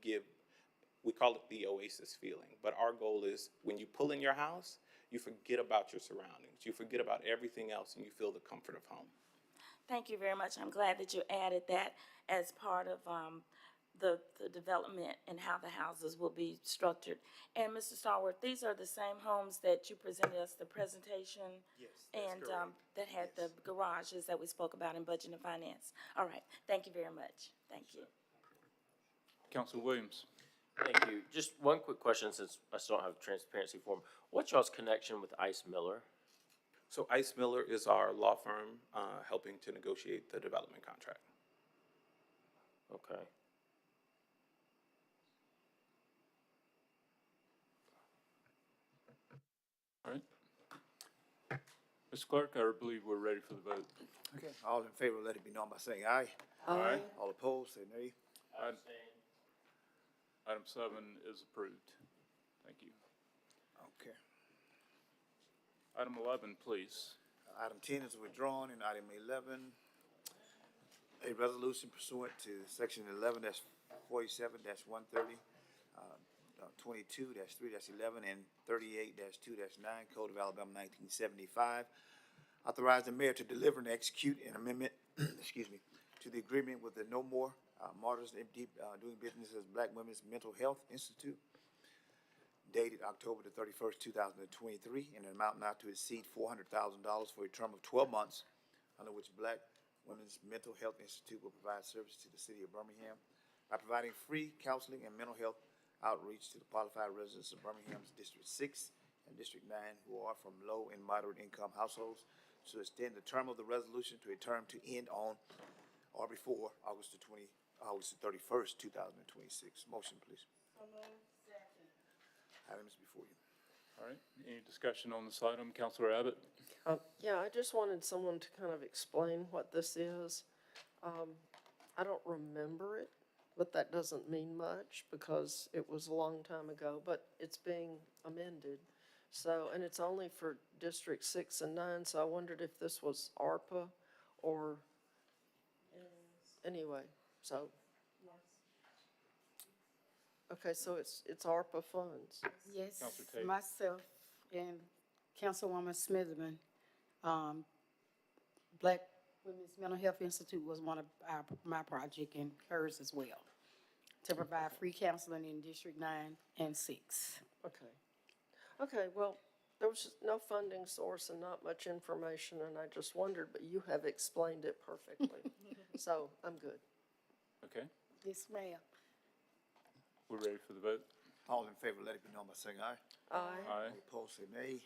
call it the oasis feeling, but our goal is when you pull in your house, you forget about your surroundings, you forget about everything else, and you feel the comfort of home. Thank you very much. I'm glad that you added that as part of the development and how the houses will be structured. And Mr. Starworth, these are the same homes that you presented us the presentation? Yes, that's and correct. that had the garages that we spoke about in budget and finance. All right, thank you very much. Thank you. Councilor Williams. Thank you. Just one quick question, since I still don't have a transparency form. What's y'all's connection with Ice Miller? So Ice Miller is our law firm helping to negotiate the development contract. Okay. All right. Mr. Clerk, I believe we're ready for the vote. Okay, all in favor, let it be known by saying aye. Aye. All opposed, say nay. Item 7 is approved. Thank you. Okay. Item 11, please. Item 10 is withdrawn, and item 11, a resolution pursuant to section 11-47-130, 22-3-11, and 38-2-9 Code of Alabama 1975, authorize the mayor to deliver and execute an amendment, excuse me, to the agreement with the No More Martyrs doing business as Black Women's Mental Health Institute, dated October the 31st, 2023, in an amount not to exceed $400,000 for a term of 12 months, under which Black Women's Mental Health Institute will provide service to the city of Birmingham by providing free counseling and mental health outreach to the qualified residents of Birmingham's District 6 and District 9 who are from low and moderate income households, to extend the term of the resolution to a term to end on or before August the 31st, 2026. Motion, please. Item is before you. All right, any discussion on this item? Counselor Abbott? Yeah, I just wanted someone to kind of explain what this is. I don't remember it, but that doesn't mean much because it was a long time ago, but it's being amended. So, and it's only for District 6 and 9, so I wondered if this was ARPA or, anyway, so. Okay, so it's ARPA funds. Yes, Counselor Tate. myself and Councilwoman Smitherman, Black Women's Mental Health Institute was one of my project and hers as well, to provide free counseling in District 9 and 6. Okay. Okay, well, there was just no funding source and not much information, and I just wondered, but you have explained it perfectly. So I'm good. Okay, Yes, ma'am. we're ready for the vote. All in favor, let it be known by saying aye. Aye. Aye. All opposed, say nay.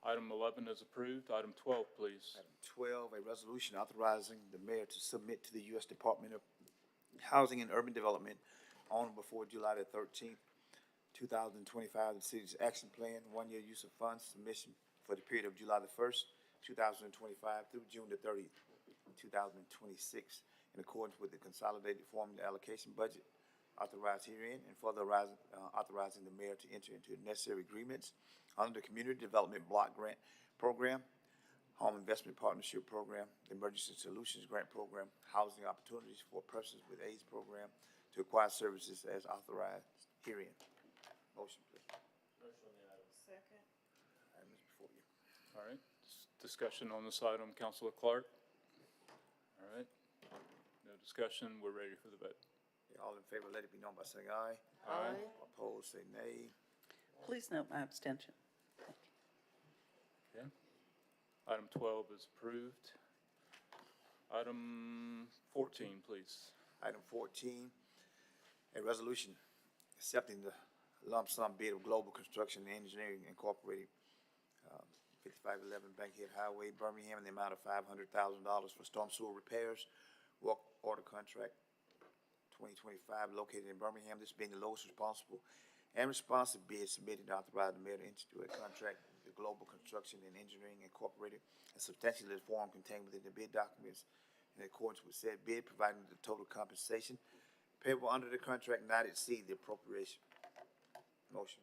Item 11 is approved. Item 12, please. Item 12, a resolution authorizing the mayor to submit to the U.S. Department of Housing and Urban Development on or before July the 13th, 2025, the city's action plan, one-year use of funds submission for the period of July the 1st, 2025 through June the 30th, 2026, in accordance with the consolidated formula allocation budget authorized herein, and further authorizing the mayor to enter into necessary agreements under the Community Development Block Grant Program, Home Investment Partnership Program, the Emergency Solutions Grant Program, Housing Opportunities for Persons with AIDS Program, to acquire services as authorized herein. Motion, please. Second. Item is before you. All right, discussion on this item. Counselor Clark? All right, no discussion. We're ready for the vote. All in favor, let it be known by saying aye. Aye. Opposed, say nay. Please note my abstention. Okay. Item 12 is approved. Item 14, please. Item 14, a resolution accepting the lump sum bid of Global Construction and Engineering Incorporated, 5511 Bankhead Highway, Birmingham, in the amount of $500,000 for storm sewer repairs. Work order contract 2025, located in Birmingham, this being the lowest responsible and responsive bid submitted to authorize the mayor to enter into a contract with the Global Construction and Engineering Incorporated, and substantially the form contained within the bid documents in accordance with said bid, providing the total compensation payable under the contract not exceed the appropriation. Motion.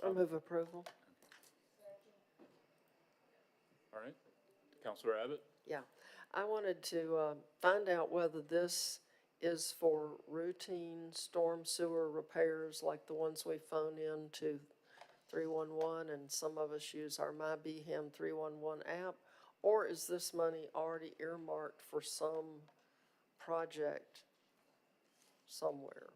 I move approval. All right, Counselor Abbott? Yeah, I wanted to find out whether this is for routine storm sewer repairs like the ones we phone in to 311, and some of us use our My BHAM 311 app, or is this money already earmarked for some project somewhere?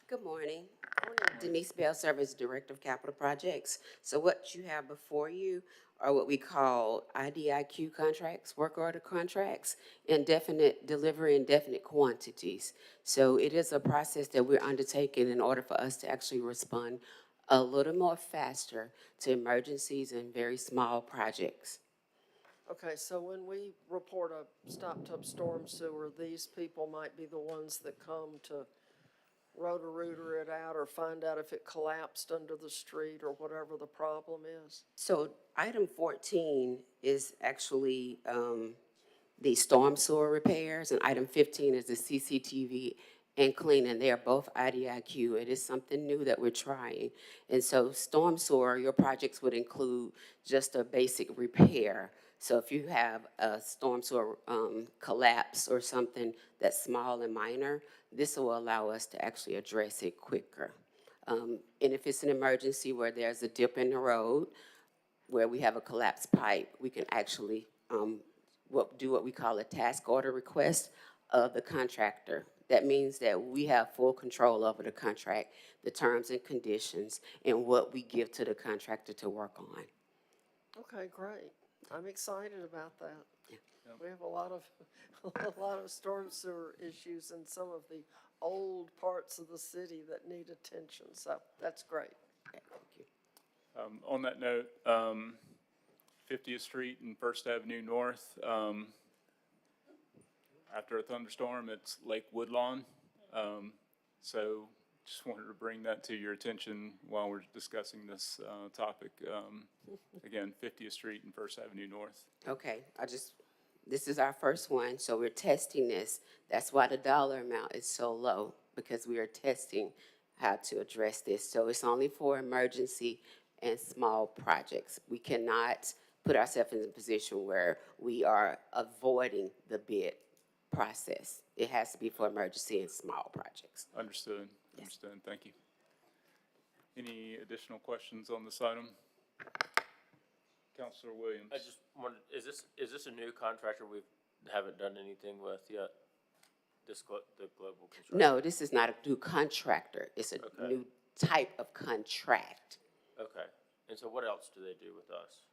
Good morning. Morning. Denise Bell, Service Director of Capital Projects. So what you have before you are what we call IDIQ contracts, work order contracts, indefinite delivery, indefinite quantities. So it is a process that we're undertaking in order for us to actually respond a little more faster to emergencies and very small projects. Okay, so when we report a stopped-up storm sewer, these people might be the ones that come to rotor-rooter it out or find out if it collapsed under the street or whatever the problem is? So item 14 is actually the storm sewer repairs, and item 15 is the CCTV and cleaning. They are both IDIQ. It is something new that we're trying. And so storm sewer, your projects would include just a basic repair. So if you have a storm sewer collapse or something that's small and minor, this will allow us to actually address it quicker. And if it's an emergency where there's a dip in the road, where we have a collapsed pipe, we can actually do what we call a task order request of the contractor. That means that we have full control over the contract, the terms and conditions, and what we give to the contractor to work on. Okay, great. I'm excited about that. Yeah. We have a lot of storm sewer issues in some of the old parts of the city that need attention, so that's great. Okay, thank you. On that note, 50th Street and First Avenue North, after a thunderstorm, it's Lake Woodlawn. So just wanted to bring that to your attention while we're discussing this topic. Again, 50th Street and First Avenue North. Okay, this is our first one, so we're testing this. That's why the dollar amount is so low, because we are testing how to address this. So it's only for emergency and small projects. We cannot put ourselves in a position where we are avoiding the bid process. It has to be for emergency and small projects. Understood. Understood. Thank you. Any additional questions on this item? Councilor Williams. I just wondered, is this a new contractor we haven't done anything with yet? The global construction? No, this is not a new contractor. It's a Okay. new type of contract. Okay. And so what else do they do with us?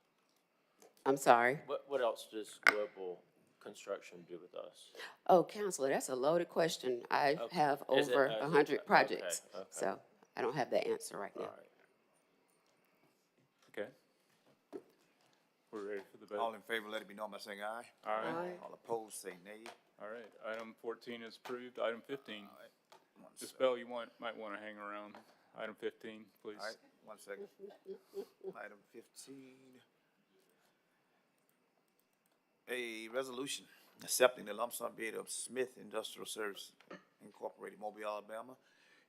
I'm sorry? What else does global construction do with us? Oh, Counselor, that's a loaded question. I Okay. have Is it- over is it- 100 projects, okay. so I don't have the answer right All now. right. Okay. We're ready for the vote. All in favor, let it be known by saying aye. Aye. All opposed, say nay. All right. Item 14 is approved. Item 15. One Ms. sec. Bell, you might want to hang around. Item 15, please. All right, 1 second. Item 15. A resolution accepting the lump sum bid of Smith Industrial Service Incorporated, Mobile, Alabama,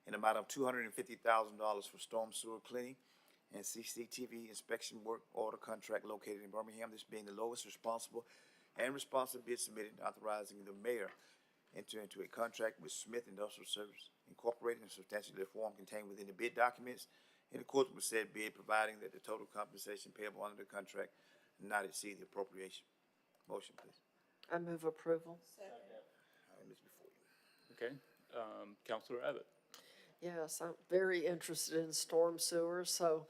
in the amount of $250,000 for storm sewer cleaning and CCTV inspection work order contract located in Birmingham, this being the lowest responsible and responsive bid submitted, authorizing the mayor enter into a contract with Smith Industrial Service Incorporated in substantially the form contained within the bid documents in accordance with said bid, providing that the total compensation payable under the contract not exceed the appropriation. Motion, please. I move approval. All right, Ms. Before you. Okay. Councilor Abbott. Yes, I'm very interested in storm sewers, so,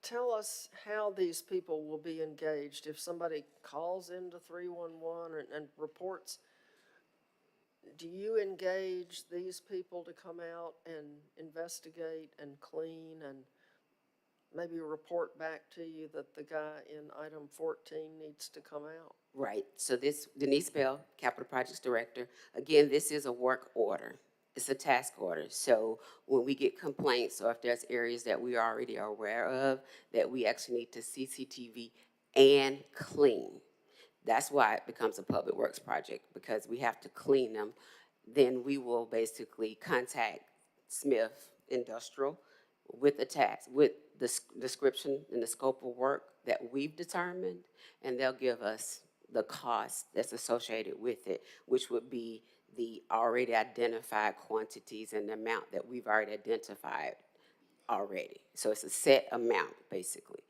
tell us how these people will be engaged. If somebody calls into 311 and reports, do you engage these people to come out and investigate and clean and maybe report back to you that the guy in item 14 needs to come out? Right, so this, Denise Bell, Capital Projects Director, again, this is a work order. It's a task order, so when we get complaints or if there's areas that we already are aware of, that we actually need to CCTV and clean. That's why it becomes a public works project, because we have to clean them. Then we will basically contact Smith Industrial with with the description and the scope of work that we've determined, and they'll give us the cost that's associated with it, which would be the already identified quantities and the amount that we've already identified already. So it's a set amount, basically.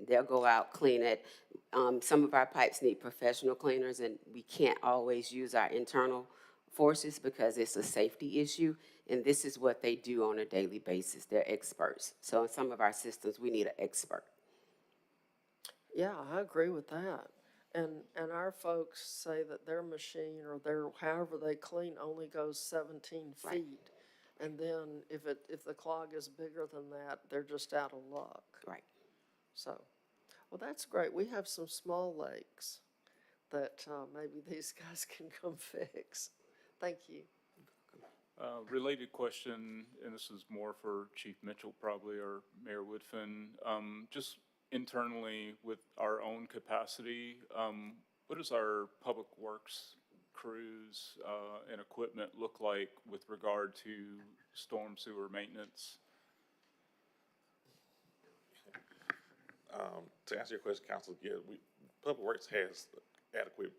They'll go out, clean it. Some of our pipes need professional cleaners, and we can't always use our internal forces because it's a safety issue, and this is what they do on a daily basis. They're experts. So in some of our systems, we need an expert. Yeah, I agree with that. And our folks say that their machine or however they clean only goes 17 Right. feet. And then if the clog is bigger than that, they're just out of luck. Right. So, well, that's great. We have some small lakes that maybe these guys can come fix. Thank you. Related question, and this is more for Chief Mitchell probably, or Mayor Woodfin. Just internally with our own capacity, what does our public works crews and equipment look like with regard to storm sewer maintenance? To answer your question, Council, yeah, Public Works has adequate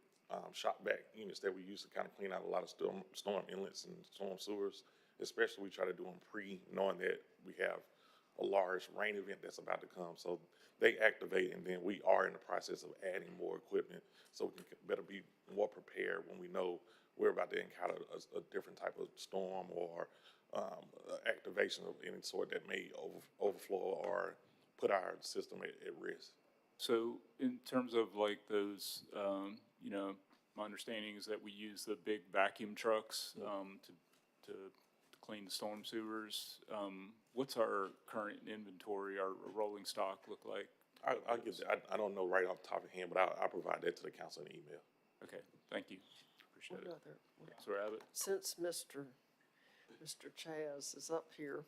shock back units that we use to kind of clean out a lot of storm inlets and storm sewers. Especially we try to do them knowing that we have a large rain event that's about to come. So they activate, and then we are in the process of adding more equipment so we can better be more prepared when we know we're about to encounter a different type of storm or activation of any sort that may overflow or put our system at risk. So in terms of like those, my understanding is that we use the big vacuum trucks to clean the storm sewers. What's our current inventory, our rolling stock look like? I'll get that. I don't know right off the top of the hand, but I'll provide that to the council in an email. Okay, thank you. Appreciate it. Another one. Councilor Abbott? Since Mr. Chaz is up here,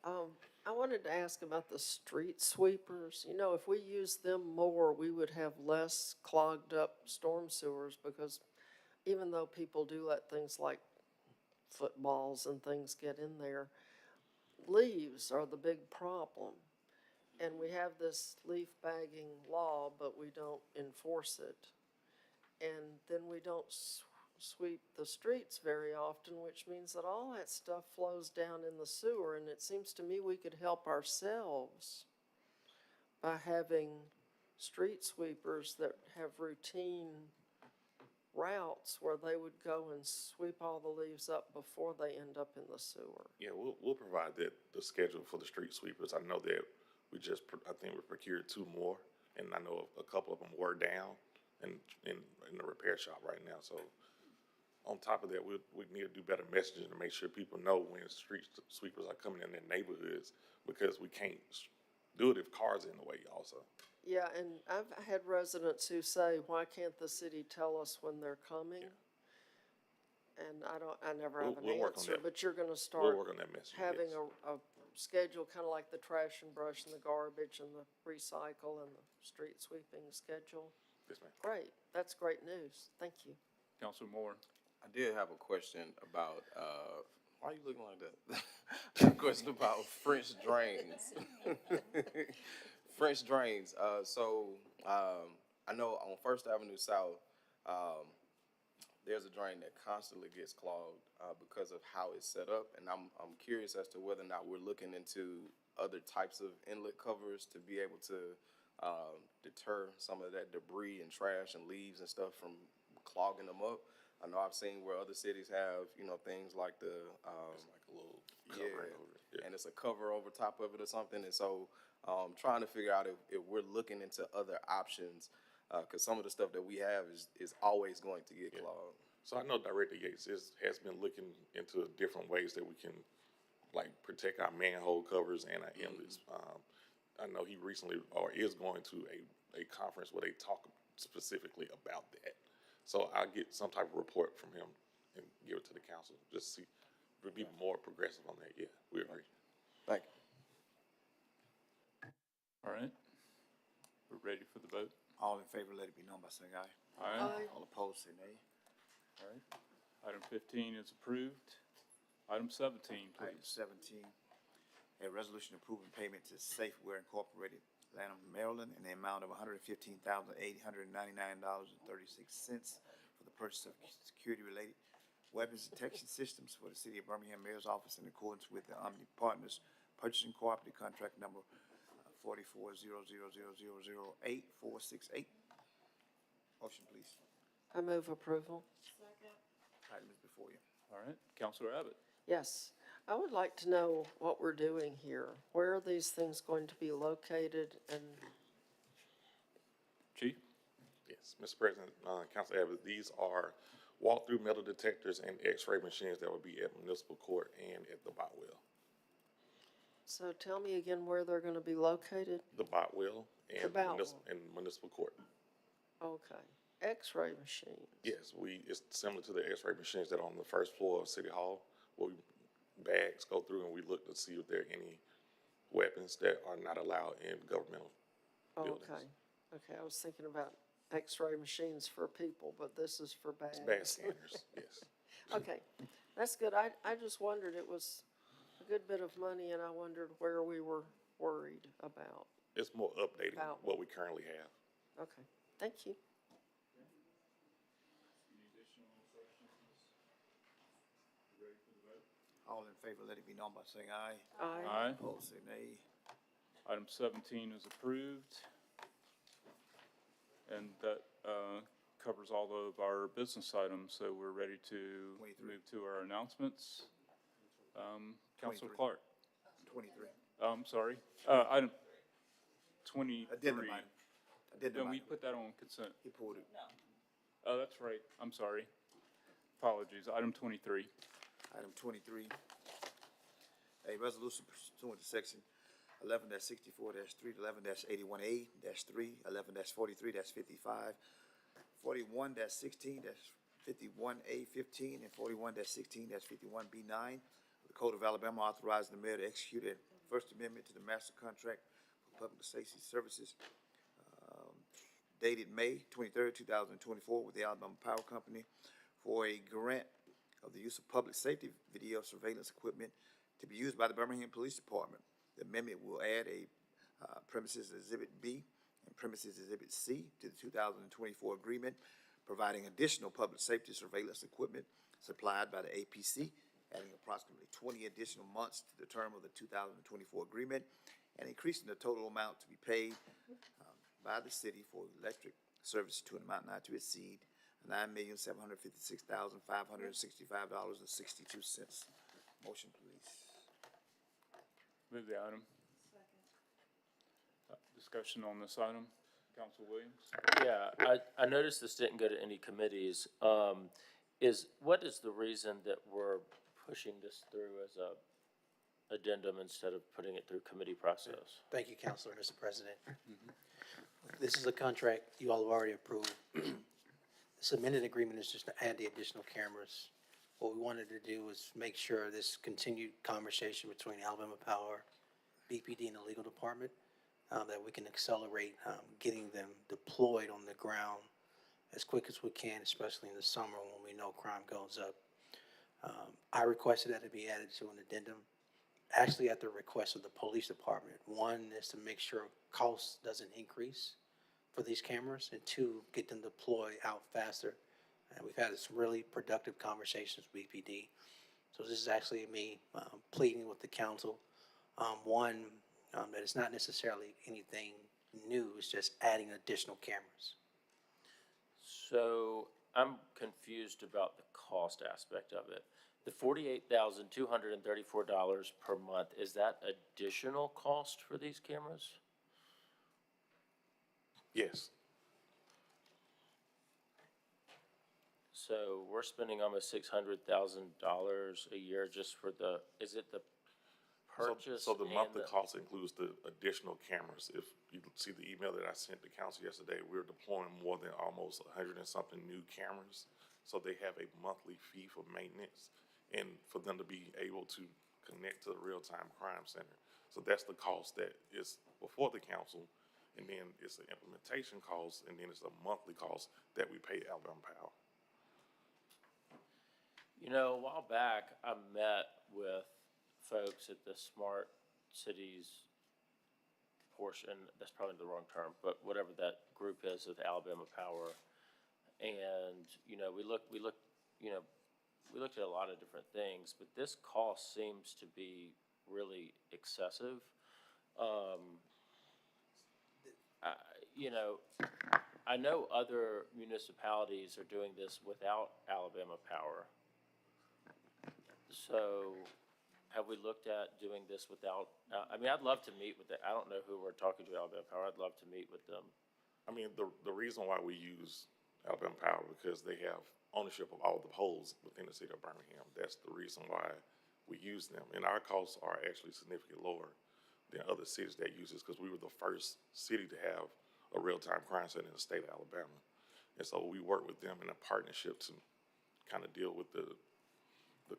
I wanted to ask about the street sweepers. You know, if we use them more, we would have less clogged up storm sewers, because even though people do let things like footballs and things get in there, leaves are the big problem. And we have this leaf bagging law, but we don't enforce it. And then we don't sweep the streets very often, which means that all that stuff flows down in the sewer. And it seems to me we could help ourselves by having street sweepers that have routine routes where they would go and sweep all the leaves up before they end up in the sewer. Yeah, we'll provide that, the schedule for the street sweepers. I know that I think we procured 2 more, and I know a couple of them were down in the repair shop right now. So on top of that, we need to do better messaging to make sure people know when street sweepers are coming in their neighborhoods, because we can't do it if cars are in the way also. Yeah, and I've had residents who say, why can't the city tell us when they're coming? Yeah. And I never have an answer, but you're gonna start We'll work on that message, having yes. a schedule, kind of like the trash and brush and the garbage and the recycle and the street sweeping schedule. Yes, ma'am. Great, that's great news, thank you. Councilor Moore? I did have a question about, why are you looking like that? A question about French drains. French drains. I know on First Avenue South, there's a drain that constantly gets clogged because of how it's set up, and I'm curious as to whether or not we're looking into other types of inlet covers to be able to deter some of that debris and trash and leaves and stuff from clogging them up. I know I've seen where other cities have, things like the It's like a little cover over it. Yeah. and it's a cover over top of it or something. And so, trying to figure out if we're looking into other options, because some of the stuff that we have is always going to get clogged. So I know Director Yates has been looking into different ways that we can, like, protect our manhole covers and our inlets. I know he recently, or is going to a conference where they talk specifically about that. So I'll get some type of report from him and give it to the council, just see, we'll be more progressive on that. Yeah, we agree. Thank you. All right. We're ready for the vote. All in favor, let it be known by saying aye. Aye. All opposed, say nay. All right. Item 15 is approved. Item 17, Item please. 17, a resolution approving payment to Safeware Incorporated, Lanham, Maryland, in the amount of $115,899.36 for the purchase of security-related weapons detection systems for the City of Birmingham Mayor's Office in accordance with the Omni Partners Purchasing Cooperative Contract Number 440000088468. Motion, please. I move approval. Item is before you. All right. Councilor Abbott? Yes, I would like to know what we're doing here. Where are these things going to be located, and Chief? Yes, Mr. President, Council Abbott, these are walk-through metal detectors and x-ray machines that will be at Municipal Court and at the Botwell. so tell me again where they're gonna be located? The Botwell and Botwell. Municipal Court. Okay, X-ray machines. Yes, it's similar to the x-ray machines that are on the first floor of City Hall, where bags go through and we look to see if there are any weapons that are not allowed in governmental buildings. Okay, I was thinking about X-ray machines for people, but this is for bags. It's bag scanners, yes. Okay, that's good. I just wondered, it was a good bit of money, and I wondered where we were worried about. It's more updating About- what we currently have. Okay, thank you. Any additional questions? You ready for the vote? All in favor, let it be known by saying aye. Aye. Opposed, say nay. Item 17 is approved. And that covers all of our business items, so we're ready to 23. move to our announcements. Councilor 23. Clark. 23. Sorry. Item 23. Addendum item. Addendum No, we item. put that on consent. He pulled it. Oh, that's right. I'm sorry. Apologies. Item 23. Item 23, A resolution pursuant to section 11-64-3, 11-81A-3, 11-43-55, 41-16-51A-15, and 41-16-51B9 of the Code of Alabama, authorizing the mayor to execute a First Amendment to the master contract for public safety services dated May 23rd, 2024, with the Alabama Power Company for a grant of the use of public safety video surveillance equipment to be used by the Birmingham Police Department. The amendment will add a premises Exhibit B and premises Exhibit C to the 2024 agreement, providing additional public safety surveillance equipment supplied by the APC, adding approximately 20 additional months to the term of the 2024 agreement, and increasing the total amount to be paid by the city for electric service to an amount not to exceed $9,756,565.62. Motion, please. Move the item. Discussion on this item. Council Williams? Yeah, I noticed this didn't go to any committees. What is the reason that we're pushing this through as a addendum instead of putting it through committee process? Thank you, Counselor, Mr. President. This is a contract you all have already approved. This amended agreement is just to add the additional cameras. What we wanted to do was make sure this continued conversation between Alabama Power, BPD, and the legal department, that we can accelerate getting them deployed on the ground as quick as we can, especially in the summer when we know crime goes up. I requested that it be added to an addendum, actually at the request of the police department. One is to make sure cost doesn't increase for these cameras, and two, get them deployed out faster. And we've had some really productive conversations with BPD. So this is actually me pleading with the council. That it's not necessarily anything new, it's just adding additional cameras. So I'm confused about the cost aspect of it. The $48,234 per month, is that additional cost for these cameras? Yes. So we're spending almost $600,000 a year just for is it the purchase? So the and monthly cost includes the additional cameras. If you see the email that I sent to council yesterday, we're deploying more than almost 100 and something new cameras. So they have a monthly fee for maintenance and for them to be able to connect to the real-time crime center. So that's the cost that is before the council, and then it's the implementation cost, and then it's a monthly cost that we pay Alabama Power. You know, a while back, I met with folks at the Smart Cities portion, that's probably the wrong term, but whatever that group is of Alabama Power. And, you know, we looked at a lot of different things, but this cost seems to be really excessive. I know other municipalities are doing this without Alabama Power. So have we looked at doing this without, I'd love to meet with I don't know who we're talking to Alabama Power. I'd love to meet with them. I mean, the reason why we use Alabama Power, because they have ownership of all the poles within the city of Birmingham. That's the reason why we use them. And our costs are actually significantly lower than other cities that use this, because we were the first city to have a real-time crime center in the state of Alabama. And so we work with them in a partnership to kind of deal with the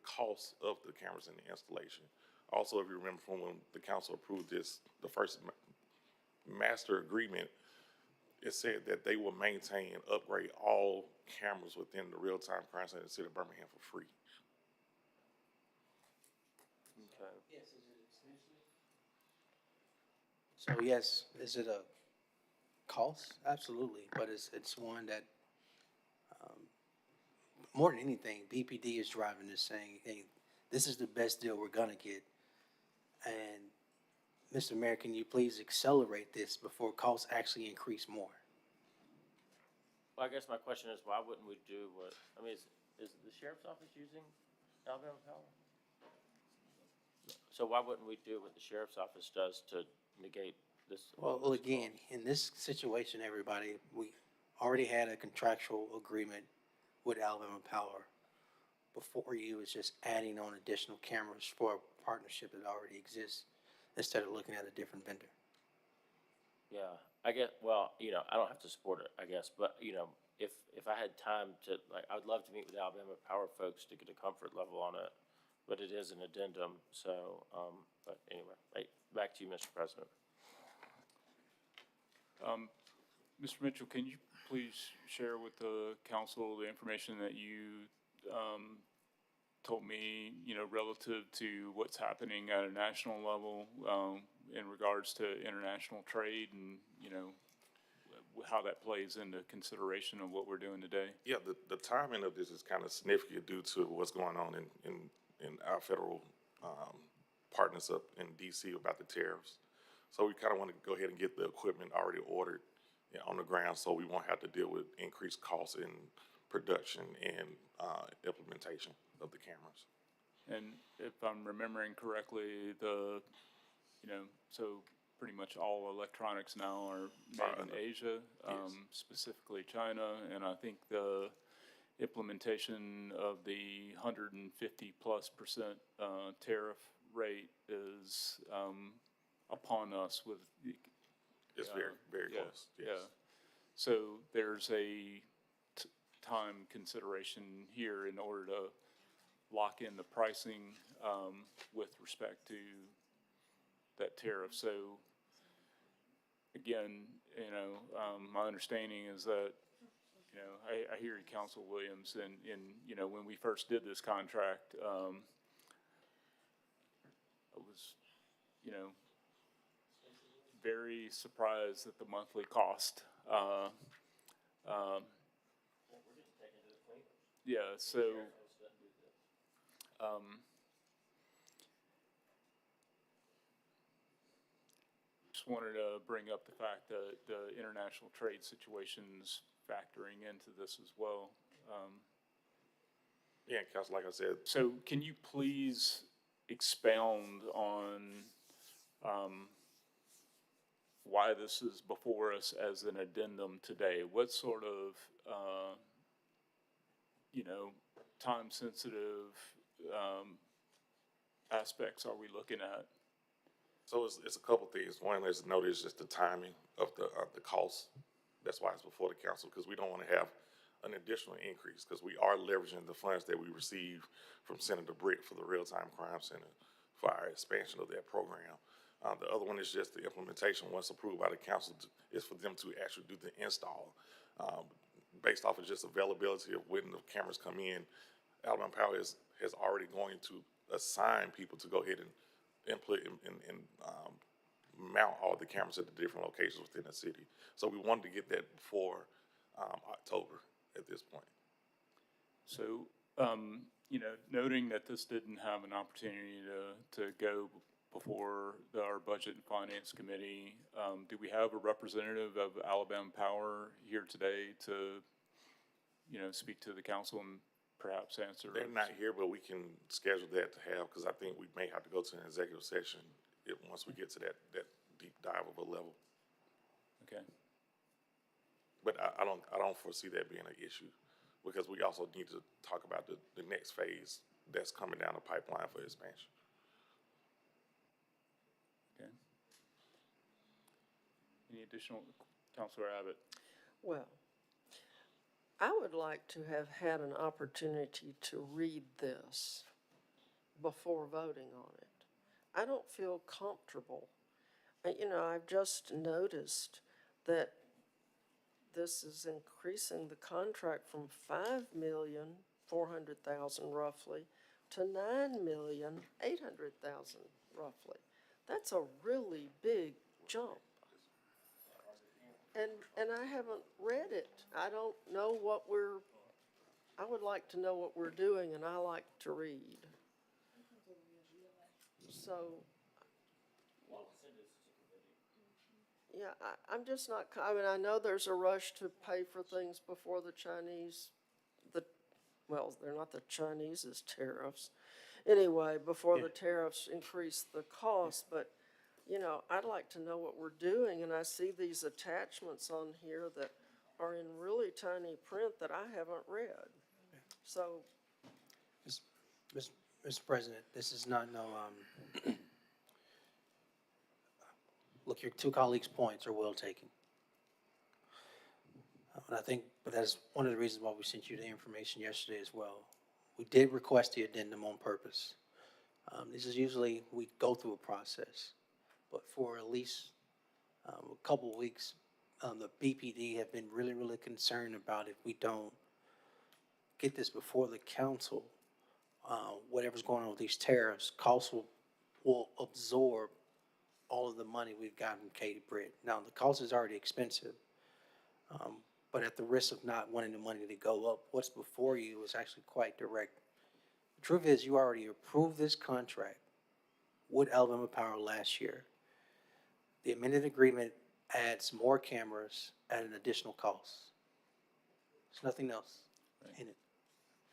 cost of the cameras and the installation. Also, if you remember from when the council approved this, the first master agreement, it said that they will maintain and upgrade all cameras within the real-time crime center in the city of Birmingham for free. Okay. Yes, is it extension? So yes, is it a cost? Absolutely, but it's one that, more than anything, BPD is driving this, saying, hey, this is the best deal we're gonna get. And Mr. Mayor, can you please accelerate this before costs actually increase more? Well, I guess my question is, why wouldn't we do is the sheriff's office using Alabama Power? So why wouldn't we do what the sheriff's office does to negate this? Well, again, in this situation, everybody, we already had a contractual agreement with Alabama Power. Before you is just adding on additional cameras for a partnership that already exists instead of looking at a different vendor. Yeah, I get, well, I don't have to support it, I guess, but, if I had time to, like, I would love to meet with Alabama Power folks to get a comfort level on it, but it is an addendum, so, but anyway, back to you, Mr. President. Mr. Mitchell, can you please share with the council the information that you told me, relative to what's happening at a national level in regards to international trade and, how that plays into consideration of what we're doing today? Yeah, the timing of this is kind of significant due to what's going on in our federal partners up in DC about the tariffs. So we kind of want to go ahead and get the equipment already ordered on the ground so we won't have to deal with increased costs in production and implementation of the cameras. And if I'm remembering correctly, so pretty much all electronics now are made in Asia, specifically China, and I think the implementation of the 150+% tariff rate is upon us with. It's very close. Yes. Yeah. So there's a time consideration here in order to lock in the pricing with respect to that tariff. So again, my understanding is that, I hear you, Council Williams, and when we first did this contract, I was, very surprised at the monthly cost. Yeah, so, just wanted to bring up the fact that the international trade situation's factoring into this as well. Yeah, Council, like I said. So can you please expound on why this is before us as an addendum today? What sort of, time-sensitive aspects are we looking at? So it's a couple things. One is to notice just the timing of the cost. That's why it's before the council, because we don't want to have an additional increase, because we are leveraging the funds that we receive from Senator Britt for the Real-Time Crime Center for our expansion of that program. The other one is just the implementation. Once approved by the council, is for them to actually do the install. Based off of just availability of when the cameras come in, Alabama Power has already going to assign people to go ahead and input and mount all the cameras at the different locations within the city. So we wanted to get that before October at this point. So, noting that this didn't have an opportunity to go before our Budget and Finance Committee, do we have a representative of Alabama Power here today to, speak to the council and perhaps answer? They're not here, but we can schedule that to have, because I think we may have to go to an executive session once we get to that deep dive of a level. Okay. But I don't foresee that being an issue, because we also need to talk about the next phase that's coming down the pipeline for expansion. Okay. Any additional, Councilor Abbott? Well, I would like to have had an opportunity to read this before voting on it. I don't feel comfortable. I've just noticed that this is increasing the contract from $5,400,000 roughly to $9,800,000 roughly. That's a really big jump. And I haven't read it. I don't know I would like to know what we're doing, and I like to read. So, yeah, I'm just not, I know there's a rush to pay for things before the Chinese, well, they're not the Chinese, it's tariffs. Anyway, before the tariffs increase the cost, but I'd like to know what we're doing, and I see these attachments on here that are in really tiny print that I haven't read. So. Mr. Mr. President, this is not look, your two colleagues' points are well taken. And I think, but that's one of the reasons why we sent you the information yesterday as well. We did request the addendum on purpose. This is usually, we go through a process, but for at least a couple of weeks, the BPD have been really, really concerned about if we don't get this before the council, whatever's going on with these tariffs, costs will absorb all of the money we've gotten from Katie Britt. Now, the cost is already expensive, but at the risk of not wanting the money to go up, what's before you is actually quite direct. The truth is, you already approved this contract with Alabama Power last year. The amended agreement adds more cameras at an additional cost. There's nothing else in it.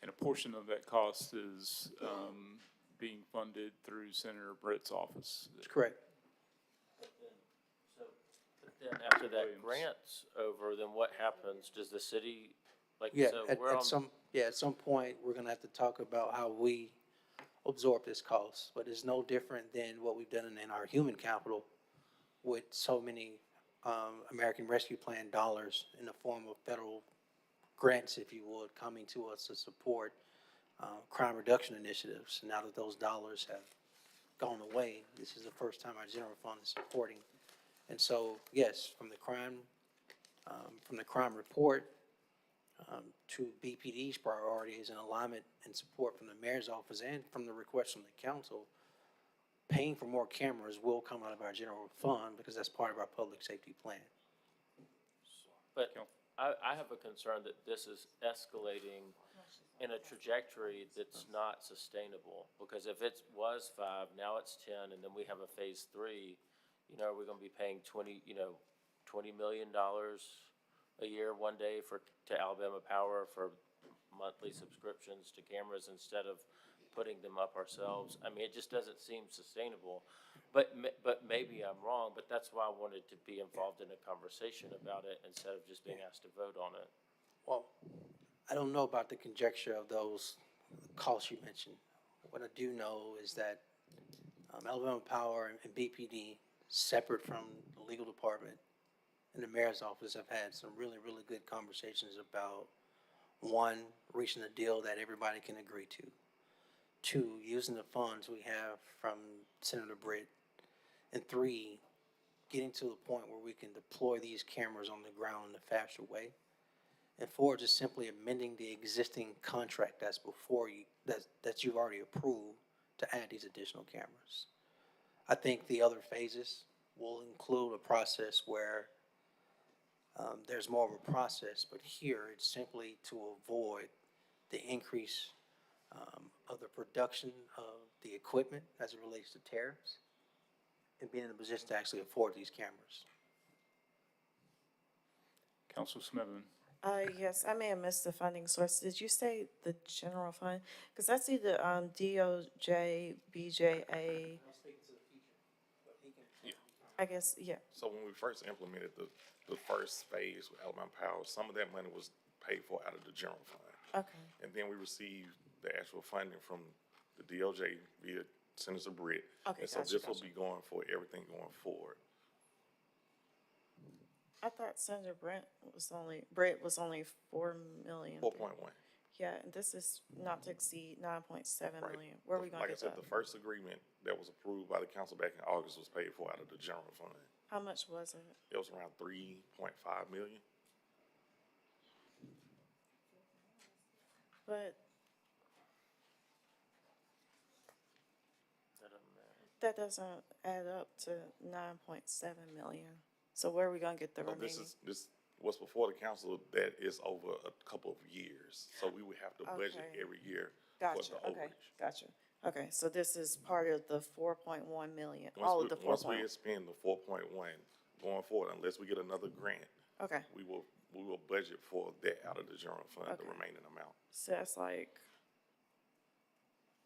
And a portion of that cost is being funded through Senator Britt's office. That's correct. But then after that grant's over, then what happens? Does the city, like, Yeah, so at we're on, some point, we're gonna have to talk about how we absorb this cost, but it's no different than what we've done in our human capital with so many, American Rescue Plan dollars in the form of federal grants, if you would, coming to us to support, crime reduction initiatives. Now that those dollars have gone away, this is the first time our general fund is supporting. And so, yes, from the crime report, to BPD's priorities and alignment and support from the mayor's office and from the request from the council, paying for more cameras will come out of our general fund because that's part of our public safety plan. but I have a concern that this is escalating in a trajectory that's not sustainable. Because if it was 5, now it's 10, and then we have a phase 3, we're gonna be paying $20 million a year one day to Alabama Power for monthly subscriptions to cameras instead of putting them up ourselves. I mean, it just doesn't seem sustainable. But maybe I'm wrong, but that's why I wanted to be involved in a conversation about it instead of just being asked to vote on it. Well, I don't know about the conjecture of those costs you mentioned. What I do know is that Alabama Power and BPD, separate from the legal department and the mayor's office, have had some really, really good conversations about, one, reaching a deal that everybody can agree to. 2, using the funds we have from Senator Britt. And 3, getting to the point where we can deploy these cameras on the ground in a faster way. And 4, just simply amending the existing contract that's before you, that you've already approved to add these additional cameras. I think the other phases will include a process where there's more of a process, but here it's simply to avoid the increase of the production of the equipment as it relates to tariffs and being in a position to actually afford these cameras. Councilor Smithman. Yes, I may have missed the funding source. Did you say the general fund? Because I see the DOJ, BJA. I guess, yeah. So when we first implemented the first phase with Alabama Power, some of that money was paid for out of the general fund. Okay. And then we received the actual funding from the DOJ via Senator Britt. Okay, And so gotcha, this will gotcha. be going for everything going forward. I thought Senator Britt was only 4 million. 4.1. Yeah, and this is not to exceed 9.7 Right. million. Where are we gonna Like I get said, that? the first agreement that was approved by the council back in August was paid for out of the general fund. How much was it? It was around 3.5 million. But That doesn't matter. that doesn't add up to 9.7 million. So where are we gonna get the So remaining? this what's before the council, that is over a couple of years. So we would have to budget Okay. every year for Gotcha, the okay, overage. gotcha. Okay, so this is part of the 4.1 million, Once all we- of the Once 4.1. we spend the 4.1 going forward, unless we get another grant, Okay, we will budget for that out of the general fund, the Okay. remaining amount. so that's like,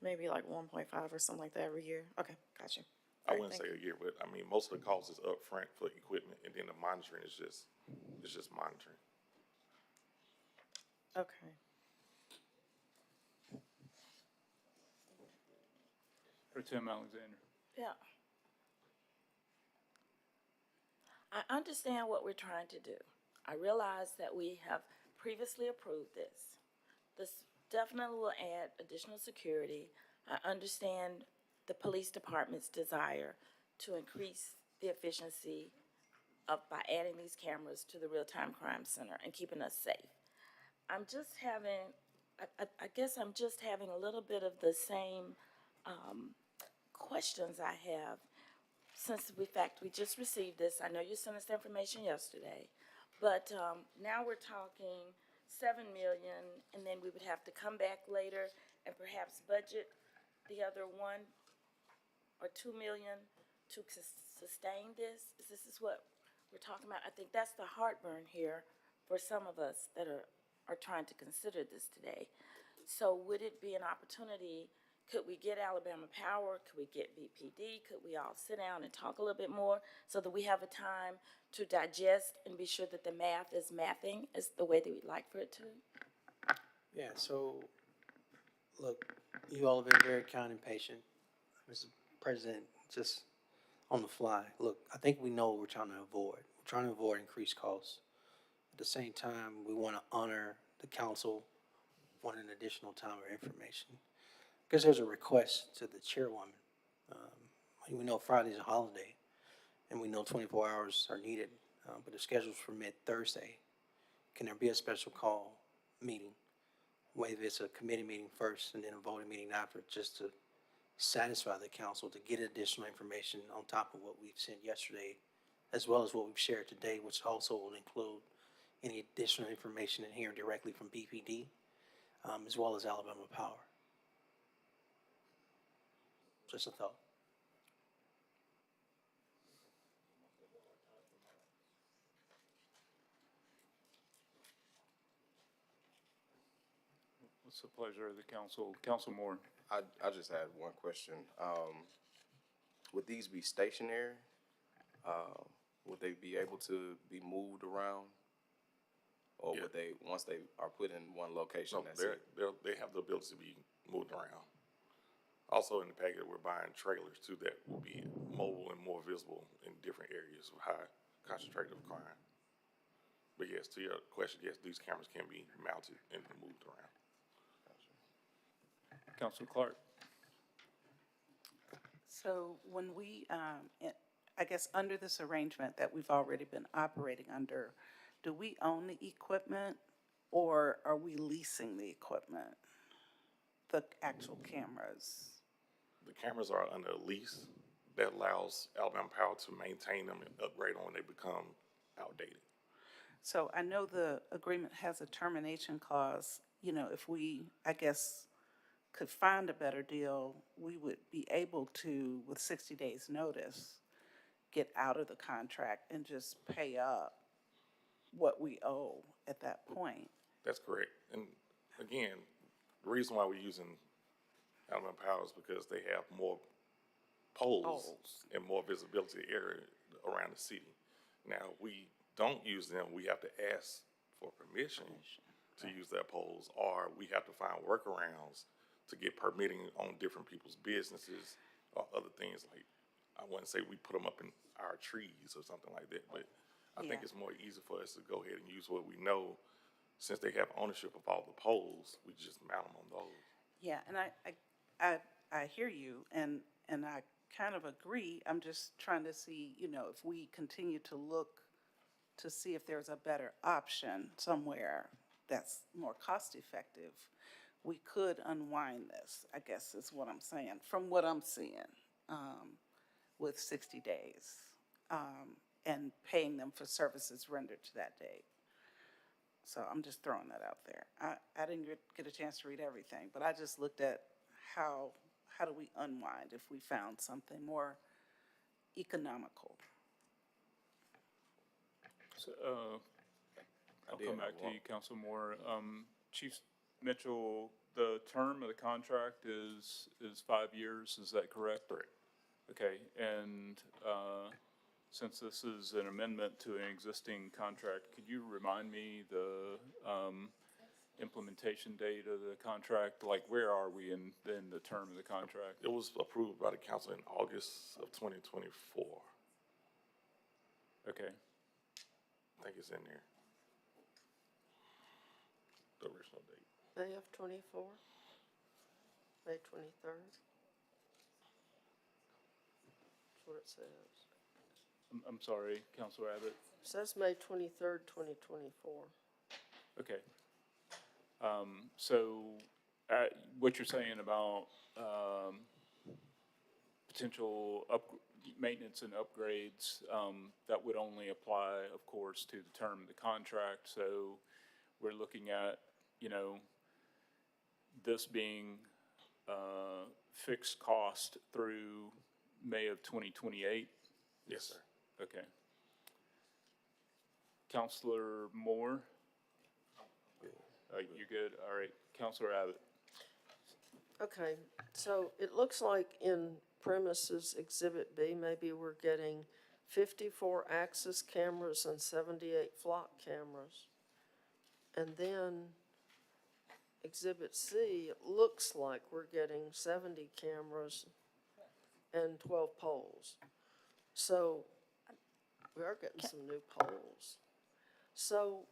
maybe like 1.5 or something like that every year. Okay, gotcha. I All right, wouldn't thank say a year, but I mean, most of the cost is upfront for equipment, and then the monitoring is just monitoring. Okay. Pro Tem Alexander. Yeah. I understand what we're trying to do. I realize that we have previously approved this. This definitely will add additional security. I understand the police department's desire to increase the efficiency by adding these cameras to the real-time crime center and keeping us safe. I'm just having, I guess I'm just having a little bit of the same questions I have since we just received this. I know you sent us the information yesterday, but now we're talking 7 million, and then we would have to come back later and perhaps budget the other 1 or 2 million to sustain this. This is what we're talking about. I think that's the heartburn here for some of us that are trying to consider this today. So would it be an opportunity? Could we get Alabama Power? Could we get BPD? Could we all sit down and talk a little bit more so that we have a time to digest and be sure that the math is mathing as the way that we'd like for it to? Yeah, so, look, you all have been very kind and patient. Mr. President, just on the fly, look, I think we know what we're trying to avoid. We're trying to avoid increased costs. At the same time, we want to honor the council wanting additional time or information. Because there's a request to the chairwoman. We know Friday's a holiday, and we know 24 hours are needed, but the schedule's for mid-Thursday. Can there be a special call meeting? Whether it's a committee meeting first and then a voting meeting after, just to satisfy the council to get additional information on top of what we've sent yesterday, as well as what we've shared today, which also will include any additional information in here directly from BPD, as well as Alabama Power. Just a thought. What's the pleasure of the council? Council Moore. I just had one question. Would these be stationary? Would they be able to be moved around? Or would they, once they are put in one location, No, that's it? they have the ability to be moved around. Also in the package, we're buying trailers too that will be mobile and more visible in different areas of high concentrated of crime. But yes, to your question, yes, these cameras can be mounted and moved around. Councilor Clark. So when we, I guess under this arrangement that we've already been operating under, do we own the equipment or are we leasing the equipment? The actual cameras? The cameras are under a lease that allows Alabama Power to maintain them and upgrade them when they become outdated. So I know the agreement has a termination clause. You know, if we, I guess, could find a better deal, we would be able to, with 60 days notice, get out of the contract and just pay up what we owe at that point. That's correct. And again, the reason why we're using Alabama Power is because they have more poles and more visibility area around the city. Now, we don't use them, we have to ask for permission to use their poles, or we have to find workarounds to get permitting on different people's businesses or other things. Like, I wouldn't say we put them up in our trees or something like that, but I think it's more easy for us to go ahead and use what we know. Since they have ownership of all the poles, we just mount them on those. Yeah, and I hear you, and I kind of agree. I'm just trying to see, you know, if we continue to look to see if there's a better option somewhere that's more cost effective, we could unwind this, I guess is what I'm saying, from what I'm seeing, with 60 days, and paying them for services rendered to that date. So I'm just throwing that out there. I didn't get a chance to read everything, but I just looked at how do we unwind if we found something more economical. So, I'll come back to you, Council Moore. Chief Mitchell, the term of the contract is 5 years, is that correct? Correct. Okay, and since this is an amendment to an existing contract, could you remind me the implementation date of the contract? Like, where are we in the term of the contract? It was approved by the council in August of 2024. Okay. I think it's in there. The original date. May of 24? May 23rd? That's what it says. I'm sorry, Counselor Abbott. It says May 23rd, 2024. Okay. So, what you're saying about, potential maintenance and upgrades, that would only apply, of course, to the term of the contract. So we're looking at, this being, fixed cost through May of 2028? Yes, sir. Okay. Counselor Moore? You good? All right. Counselor Abbott? Okay, so it looks like in premises Exhibit B, maybe we're getting 54 axis cameras and 78 flock cameras. And then Exhibit C, it looks like we're getting 70 cameras and 12 poles. So we are getting some new poles. So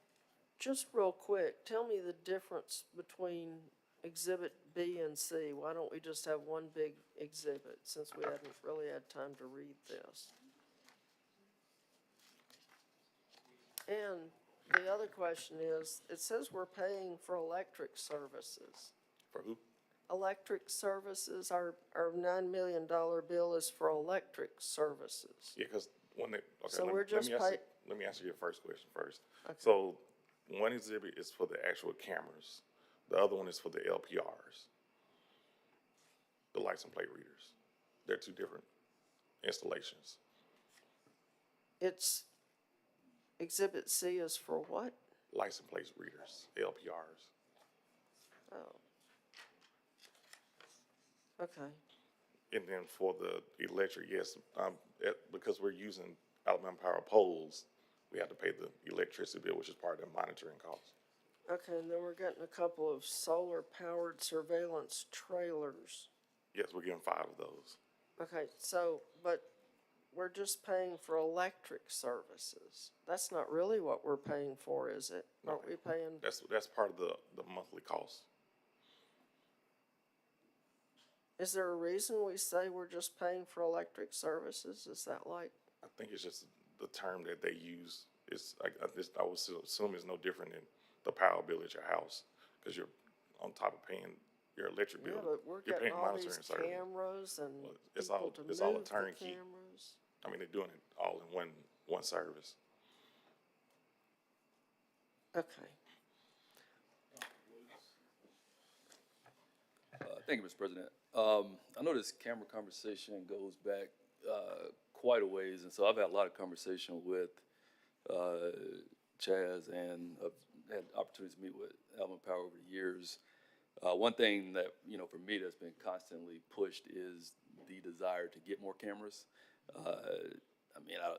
just real quick, tell me the difference between Exhibit B and C. Why don't we just have one big exhibit, since we hadn't really had time to read this? And the other question is, it says we're paying for electric services. For who? Electric services, our $9 million bill is for electric services. Yeah, because when they, okay, So we're just let me answer your first question first. Okay. So one exhibit is for the actual cameras. The other one is for the LPRs, the license plate readers. They're two different installations. It's, Exhibit C is for what? License plate readers, LPRs. Oh. Okay. And then for the electric, yes, because we're using Alabama Power poles, we have to pay the electricity bill, which is part of the monitoring cost. Okay, and then we're getting a couple of solar-powered surveillance trailers. Yes, we're getting 5 of those. Okay, so, but we're just paying for electric services. That's not really what we're paying for, is it? No, Aren't we paying? That's part of the monthly cost. Is there a reason we say we're just paying for electric services? Is that like? I think it's just the term that they use. I would assume it's no different than the power bill at your house, because you're on top of paying your electric bill. Yeah, but we're You're getting paying all monitoring these service. cameras and Well, people to it's all a move the turnkey. cameras. I mean, they're doing it all in one service. Okay. Thank you, Mr. President. I know this camera conversation goes back quite a ways, and so I've had a lot of conversation with Chaz, and I've had opportunities to meet with Alabama Power over the years. One thing that, for me that's been constantly pushed is the desire to get more cameras.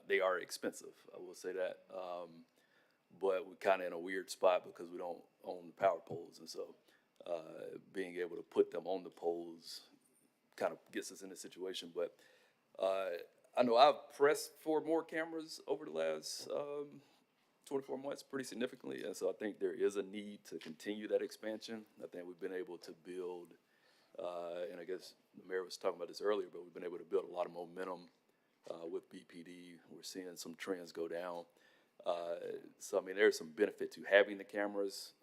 They are expensive, I will say that. But we're kind of in a weird spot because we don't own the power poles, and so being able to put them on the poles kind of gets us in this situation. But I know I've pressed for more cameras over the last 24 months pretty significantly, and so I think there is a need to continue that expansion. I think we've been able to build, and I guess the mayor was talking about this earlier, but we've been able to build a lot of momentum with BPD. We're seeing some trends go down. So, there's some benefit to having the cameras.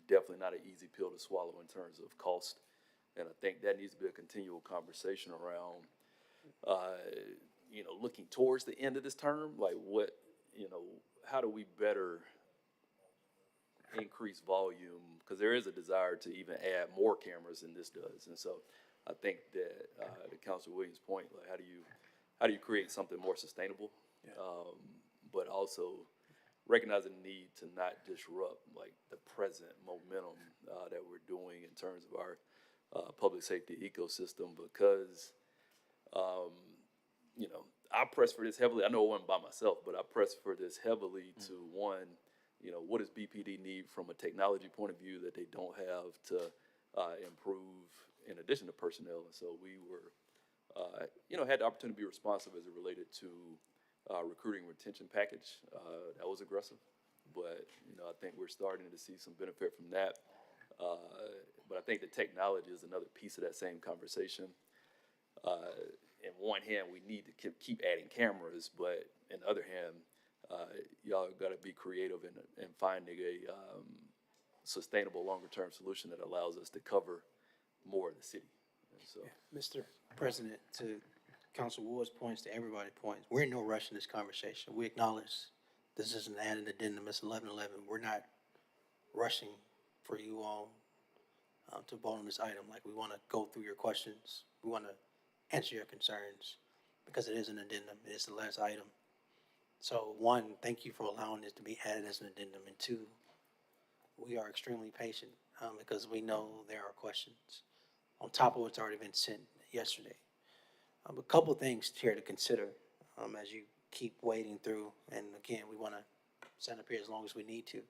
Definitely not an easy pill to swallow in terms of cost. And I think that needs to be a continual conversation around, looking towards the end of this term, like how do we better increase volume? Because there is a desire to even add more cameras than this does. And so I think that to Councilor Williams' point, like how do you create something more sustainable, but also recognizing the need to not disrupt like the present momentum that we're doing in terms of our public safety ecosystem, because I press for this heavily. I know I wasn't by myself, but I press for this heavily to, one, what does BPD need from a technology point of view that they don't have to improve in addition to personnel? And so we were, had the opportunity to be responsive as it related to recruiting retention package. That was aggressive, but, I think we're starting to see some benefit from that. But I think the technology is another piece of that same conversation. In one hand, we need to keep adding cameras, but in the other hand, y'all got to be creative in finding a sustainable, longer-term solution that allows us to cover more of the city. And so, Mr. President, to Council Ward's points, to everybody's points, we're in no rush in this conversation. We acknowledge this is an added addendum, it's 11:11. We're not rushing for you all to vote on this item. Like, we want to go through your questions. We want to answer your concerns because it is an addendum. It is the last item. So, one, thank you for allowing this to be added as an addendum. And two, we are extremely patient because we know there are questions on top of what's already been sent yesterday. A couple things here to consider as you keep wading through. And again, we want to stand up here as long as we need to.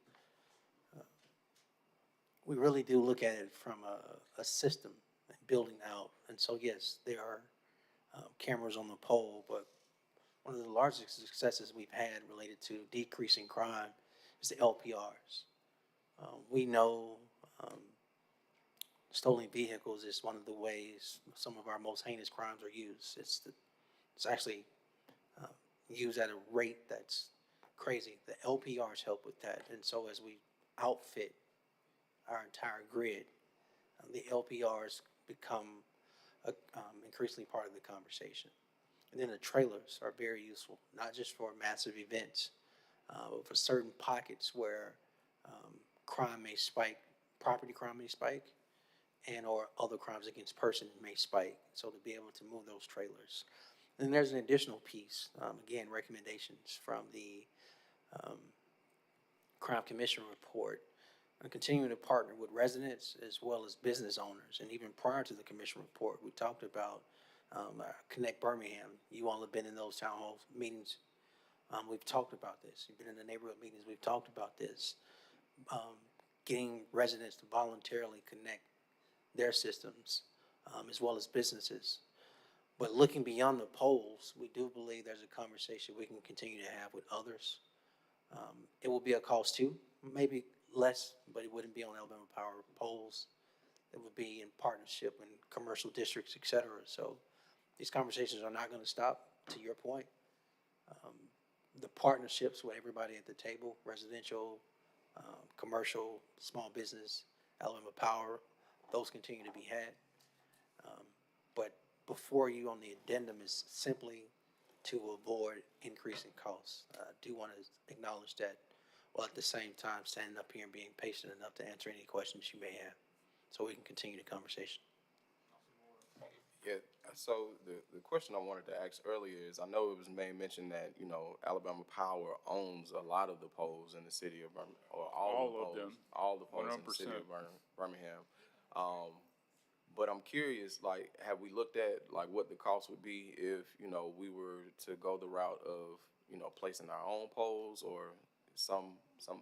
We really do look at it from a system and building out. And so, yes, there are cameras on the pole, but one of the largest successes we've had related to decreasing crime is the LPRs. We know stolen vehicles is one of the ways some of our most heinous crimes are used. It's actually used at a rate that's crazy. The LPRs help with that. And so as we outfit our entire grid, the LPRs become increasingly part of the conversation. And then the trailers are very useful, not just for massive events, but for certain pockets where crime may spike, property crime may spike, and or other crimes against person may spike. So to be able to move those trailers. And there's an additional piece, again, recommendations from the Crime Commission report, and continuing to partner with residents as well as business owners. And even prior to the commission report, we talked about Connect Birmingham. You all have been in those town hall meetings. We've talked about this. You've been in the neighborhood meetings. We've talked about this. Getting residents to voluntarily connect their systems as well as businesses. But looking beyond the polls, we do believe there's a conversation we can continue to have with others. It will be a cost too, maybe less, but it wouldn't be on Alabama Power polls. It would be in partnership in commercial districts, et cetera. So these conversations are not going to stop, to your point. The partnerships with everybody at the table, residential, commercial, small business, Alabama Power, those continue to be had. But before you on the addendum is simply to avoid increasing costs. I do want to acknowledge that, while at the same time standing up here and being patient enough to answer any questions you may have, so we can continue the conversation. Yeah, so the question I wanted to ask earlier is, I know it was made mention that, Alabama Power owns a lot of the poles in the city of Birmingham, or all of them. All the poles in the city of Birmingham. But I'm curious, like, have we looked at, like, what the cost would be if, we were to go the route of, placing our own poles or some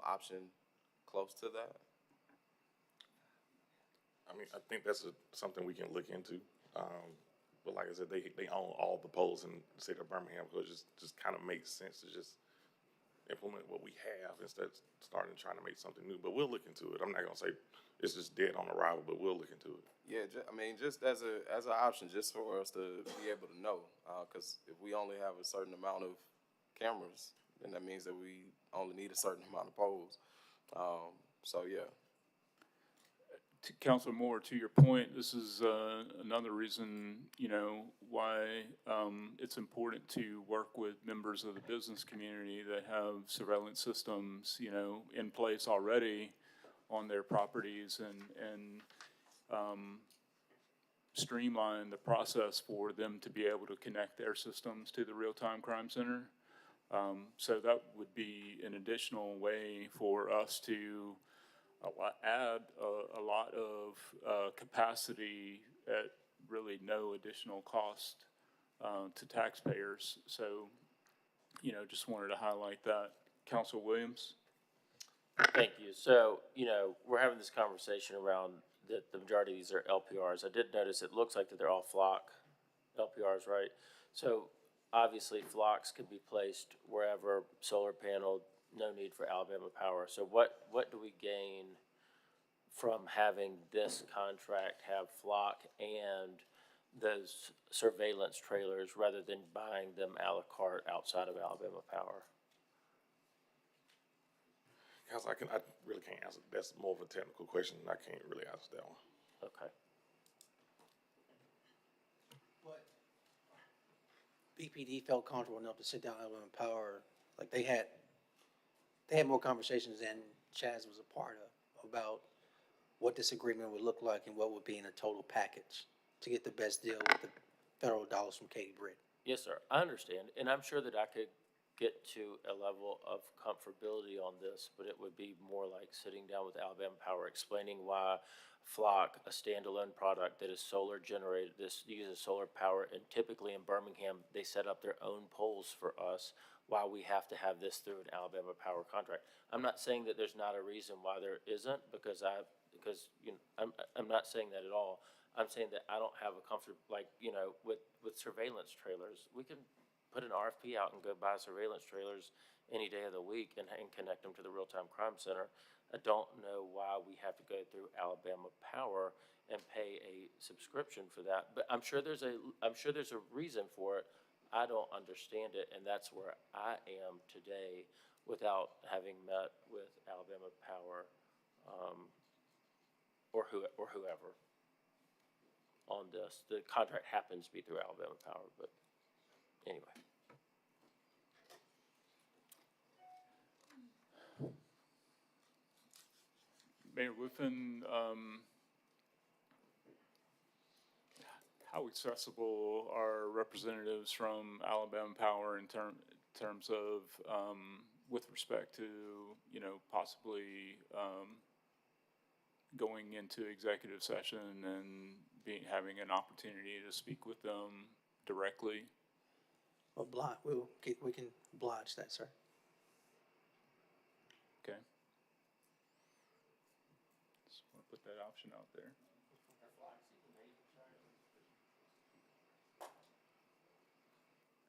option close to that? I mean, I think that's something we can look into. But like I said, they own all the poles in the city of Birmingham, so it just kind of makes sense to just implement what we have instead of starting trying to make something new. But we'll look into it. I'm not gonna say it's just dead on arrival, but we'll look into it. Yeah, just as an option, just for us to be able to know, because if we only have a certain amount of cameras, then that means that we only need a certain amount of poles. So yeah. To Councilor Moore, to your point, this is another reason, why it's important to work with members of the business community that have surveillance systems, in place already on their properties and streamline the process for them to be able to connect their systems to the real-time crime center. So that would be an additional way for us to add a lot of capacity at really no additional cost to taxpayers. So, just wanted to highlight that. Councilor Williams? Thank you. So, we're having this conversation around the majority of these are LPRs. I did notice it looks like that they're all flock LPRs, right? So obviously flocks could be placed wherever, solar panel, no need for Alabama Power. So what do we gain from having this contract have flock and those surveillance trailers rather than buying them à la carte outside of Alabama Power? Council, I really can't answer. That's more of a technical question, and I can't really answer that one. Okay. BPD felt comfortable enough to sit down with Alabama Power, like they had more conversations than Chaz was a part of about what this agreement would look like and what would be in a total package to get the best deal with the federal dollars from Katie Britt. Yes, sir. I understand, and I'm sure that I could get to a level of comfortability on this, but it would be more like sitting down with Alabama Power, explaining why Flock, a standalone product that is solar generated, this uses solar power, and typically in Birmingham, they set up their own poles for us, why we have to have this through an Alabama Power contract. I'm not saying that there's not a reason why there isn't, because I'm not saying that at all. I'm saying that I don't have a comfort, with surveillance trailers. We can put an RFP out and go buy surveillance trailers any day of the week and connect them to the real-time crime center. I don't know why we have to go through Alabama Power and pay a subscription for that, but I'm sure there's a reason for it. I don't understand it, and that's where I am today without having met with Alabama Power, or whoever on this. The contract happens to be through Alabama Power, but anyway. Mayor Whiffen, how accessible are representatives from Alabama Power in terms of, with respect to, possibly, going into executive session and having an opportunity to speak with them directly? Well, we can oblige that, sir. Okay. Just want to put that option out there.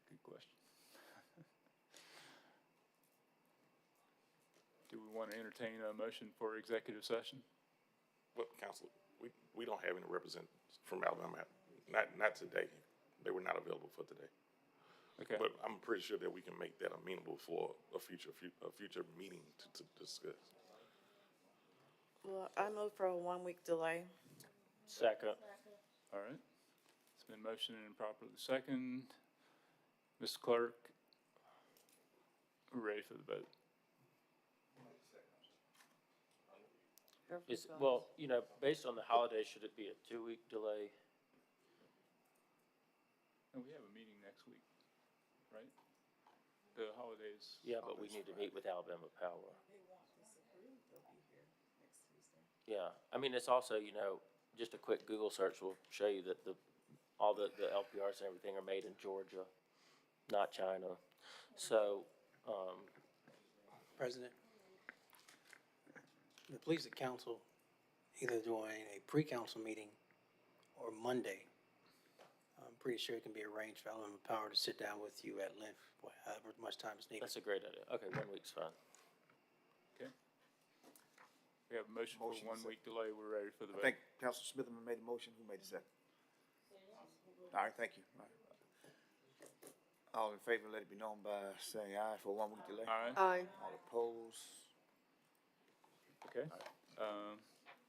Good question. Do we want to entertain a motion for executive session? Well, Council, we don't have any representatives from Alabama, not today. They were not available for today. Okay. But I'm pretty sure that we can make that amenable for a future meeting to discuss. Well, I move for a 1-week delay. Second. All right. It's been motioned and properly second. Mr. Clerk, we're ready for the vote. Based on the holiday, should it be a 2-week delay? And we have a meeting next week, right? The holidays. Yeah, but we need to meet with Alabama Power. Yeah, I mean, it's also, just a quick Google search will show you that all the LPRs and everything are made in Georgia, not China. So, President, the police and council, either during a pre-council meeting or Monday, I'm pretty sure it can be arranged for Alabama Power to sit down with you at length, however much time is needed. that's a great idea. Okay, 1 week's fine. Okay. We have a motion for 1 week delay. We're ready for the vote. I think Councilor Smitherman made the motion. Who made the second? All right, thank you. All in favor, let it be known by saying aye for a 1-week delay. Aye. Aye. All opposed? Okay.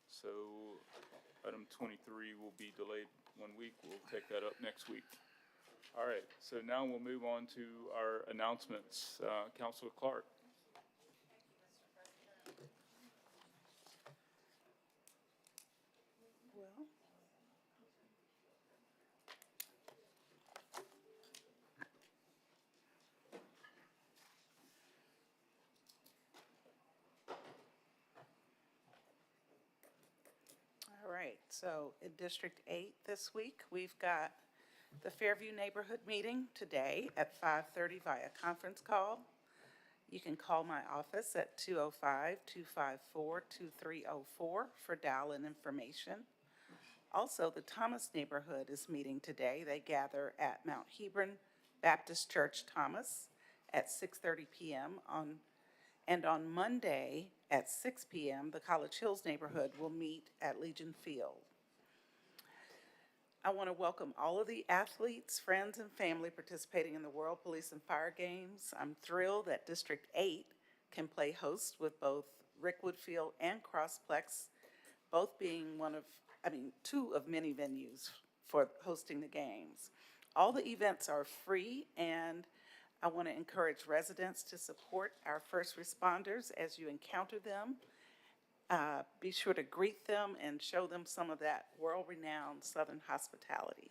So item 23 will be delayed 1 week. We'll take that up next week. All right. So now we'll move on to our announcements. Councilor Clark. Well, all right, so in District 8 this week, we've got the Fairview Neighborhood Meeting today at 5:30 via conference call. You can call my office at 205-254-2304 for dial-in information. Also, the Thomas neighborhood is meeting today. They gather at Mount Hebron Baptist Church, Thomas, at 6:30 p.m. And on Monday at 6 p.m., the College Hills neighborhood will meet at Legion Field. I want to welcome all of the athletes, friends, and family participating in the World Police and Fire Games. I'm thrilled that District 8 can play host with both Rickwood Field and Crossplex, both being two of many venues for hosting the games. All the events are free, and I want to encourage residents to support our first responders as you encounter them. Be sure to greet them and show them some of that world-renowned Southern hospitality.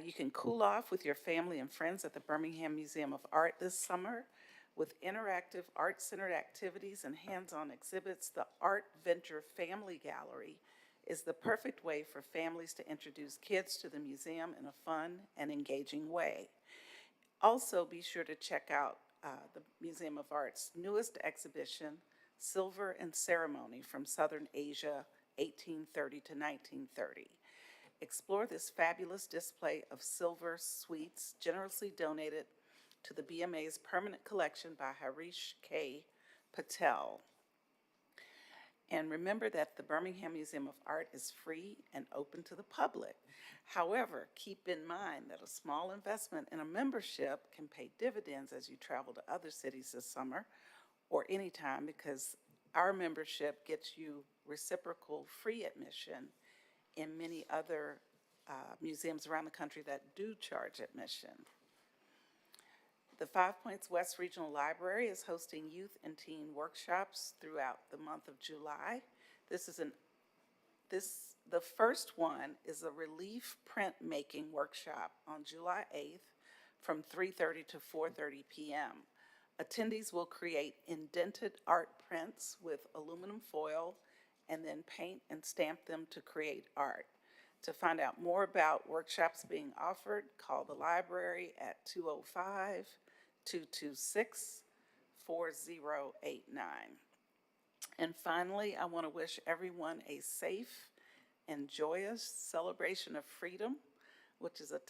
You can cool off with your family and friends at the Birmingham Museum of Art this summer with interactive art-centered activities and hands-on exhibits. The Art Venture Family Gallery is the perfect way for families to introduce kids to the museum in a fun and engaging way. Also, be sure to check out the Museum of Art's newest exhibition, Silver and Ceremony from Southern Asia, 1830 to 1930. Explore this fabulous display of silver sweets generously donated to the BMA's permanent collection by Harish K. Patel. And remember that the Birmingham Museum of Art is free and open to the public. However, keep in mind that a small investment in a membership can pay dividends as you travel to other cities this summer or anytime, because our membership gets you reciprocal free admission in many other museums around the country that do charge admission. The Five Points West Regional Library is hosting youth and teen workshops throughout the month of July. The first one is a relief printmaking workshop on July 8th from 3:30 to 4:30 p.m. Attendees will create indented art prints with aluminum foil and then paint and stamp them to create art. To find out more about workshops being offered, call the library at 205-226-4089. And finally, I want to wish everyone a safe and joyous celebration of freedom, which is a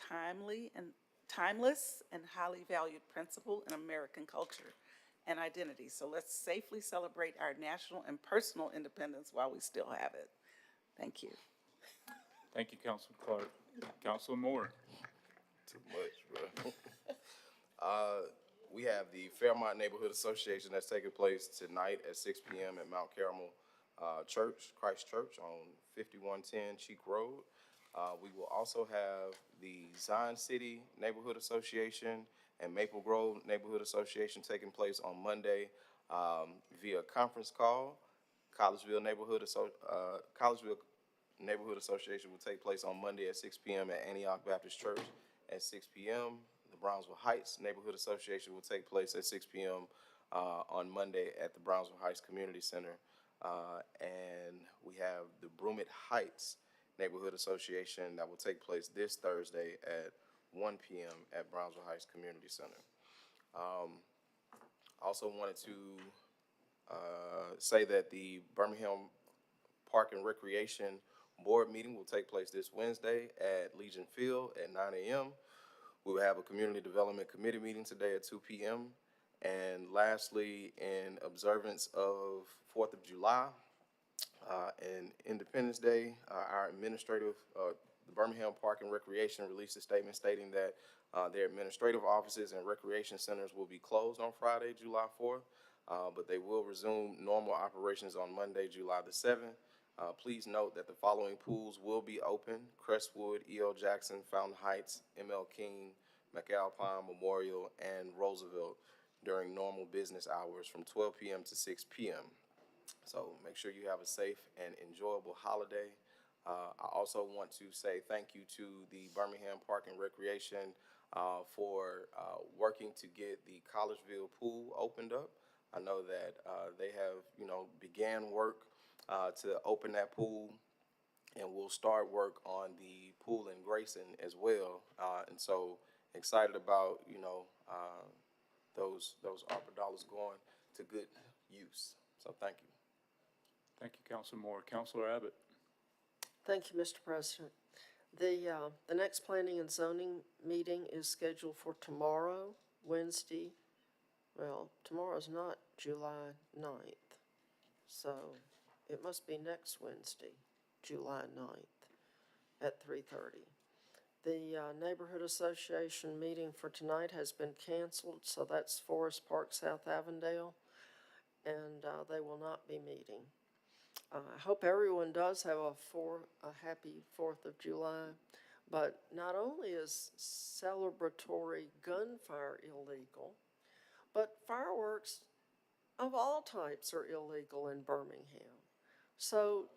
timeless and highly valued principle in American culture and identity. So let's safely celebrate our national and personal independence while we still have it. Thank you. Thank you, Councilor Clark. Councilor Moore. Too much, bro. We have the Fairmont Neighborhood Association that's taking place tonight at 6 p.m. at Mount Carmel Christ Church on 5110 Cheek Road. We will also have the Zion City Neighborhood Association and Maple Grove Neighborhood Association taking place on Monday via conference call. Collegeville Neighborhood Association will take place on Monday at 6 p.m. at Antioch Baptist Church at 6 p.m. The Brownsville Heights Neighborhood Association will take place at 6 p.m. On Monday at the Brownsville Heights Community Center. And we have the Broomit Heights Neighborhood Association that will take place this Thursday at 1 p.m. at Brownsville Heights Community Center. Also wanted to say that the Birmingham Park and Recreation Board meeting will take place this Wednesday at Legion Field at 9 a.m. We will have a Community Development Committee meeting today at 2 p.m. And lastly, in observance of 4th of July and Independence Day, our administrative, the Birmingham Park and Recreation released a statement stating that their administrative offices and recreation centers will be closed on Friday, July 4th, but they will resume normal operations on Monday, July the 7th. Please note that the following pools will be open: Crestwood, E.L. Jackson, Fountain Heights, M.L. King, McAlpine, Memorial, and Roosevelt during normal business hours from 12 p.m. to 6 p.m. So make sure you have a safe and enjoyable holiday. I also want to say thank you to the Birmingham Park and Recreation for working to get the Collegeville pool opened up. I know that they have, began work to open that pool, and we'll start work on the pool in Grayson as well. And so excited about, those ARPA dollars going to good use. So thank you. Thank you, Counselor Moore. Counselor Abbott? Thank you, Mr. President. The next planning and zoning meeting is scheduled for tomorrow, Wednesday. Well, tomorrow's not July 9th, so it must be next Wednesday, July 9th at 3:30. The Neighborhood Association meeting for tonight has been canceled, so that's Forest Park, South Avondale, and they will not be meeting. I hope everyone does have a happy 4th of July, but not only is celebratory gunfire illegal, but fireworks of all types are illegal in Birmingham. So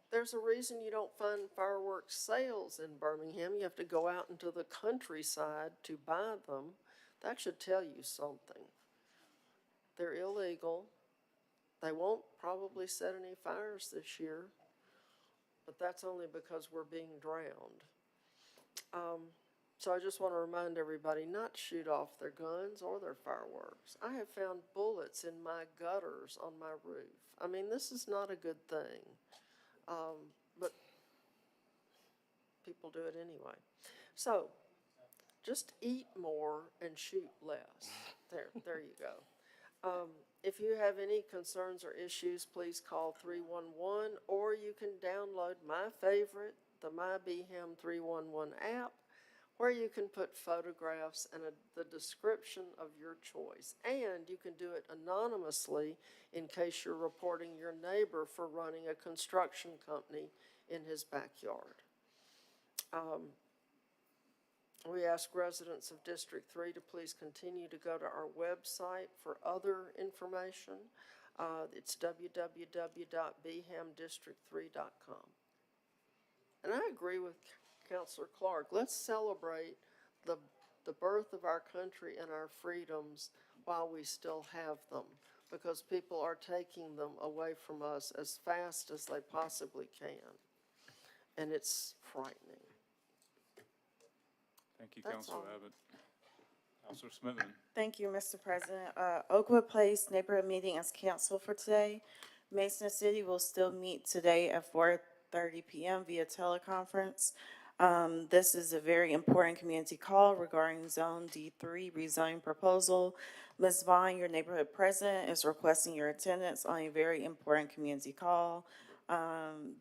there's a reason you don't find fireworks sales in Birmingham. You have to go out into the countryside to buy them. That should tell you something. They're illegal. They won't probably set any fires this year, but that's only because we're being drowned. So I just want to remind everybody not to shoot off their guns or their fireworks. I have found bullets in my gutters on my roof. I mean, this is not a good thing, but people do it anyway. So just eat more and shoot less. There you go. If you have any concerns or issues, please call 311, or you can download my favorite, the My BHAM 311 app, where you can put photographs and the description of your choice. And you can do it anonymously in case you're reporting your neighbor for running a construction company in his backyard. We ask residents of District 3 to please continue to go to our website for other information. It's www.bhamdistrict3.com. And I agree with Councilor Clark. Let's celebrate the birth of our country and our freedoms while we still have them, because people are taking them away from us as fast as they possibly can. And it's frightening. Thank you, That's Counselor all. Abbott. Counselor Smitherman? Thank you, Mr. President. Oakwood Place neighborhood meeting is canceled for today. Mason City will still meet today at 4:30 p.m. via teleconference. This is a very important community call regarding Zone D3 rezoning proposal. Ms. Vaughn, your neighborhood president, is requesting your attendance on a very important community call.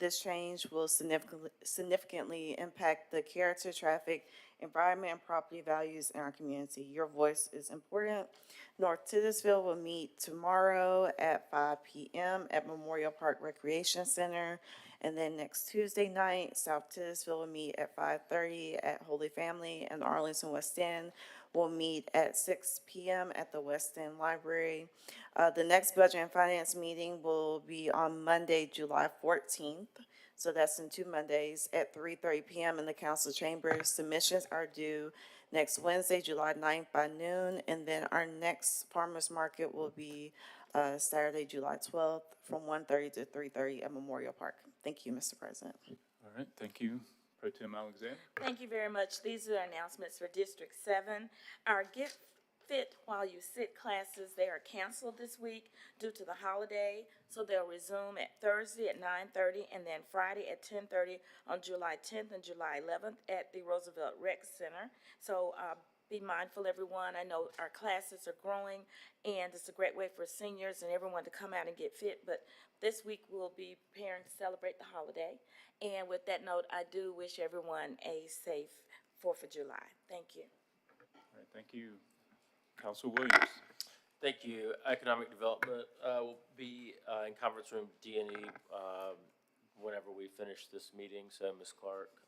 This change will significantly impact the character, traffic, environment, and property values in our community. Your voice is important. North Titusville will meet tomorrow at 5 p.m. at Memorial Park Recreation Center. And then next Tuesday night, South Titusville will meet at 5:30 at Holy Family, and Arlington West End will meet at 6 p.m. at the West End Library. The next Budget and Finance meeting will be on Monday, July 14th. So that's in 2 Mondays at 3:30 p.m. in the council chambers. Submissions are due next Wednesday, July 9th by noon. And then our next farmers market will be Saturday, July 12th from 1:30 to 3:30 at Memorial Park. Thank you, Mr. President. All right, thank you. Pro Tem Alexander? Thank you very much. These are the announcements for District 7. Our Get Fit While You Sit classes, they are canceled this week due to the holiday, so they'll resume at Thursday at 9:30 and then Friday at 10:30 on July 10th and July 11th at the Roosevelt Rec Center. So be mindful, everyone. I know our classes are growing, and it's a great way for seniors and everyone to come out and get fit, but this week we'll be preparing to celebrate the holiday. And with that note, I do wish everyone a safe 4th of July. Thank you. All right, thank you. Counselor Williams? Thank you. Economic Development will be in conference room D&E whenever we finish this meeting. So Ms. Clark,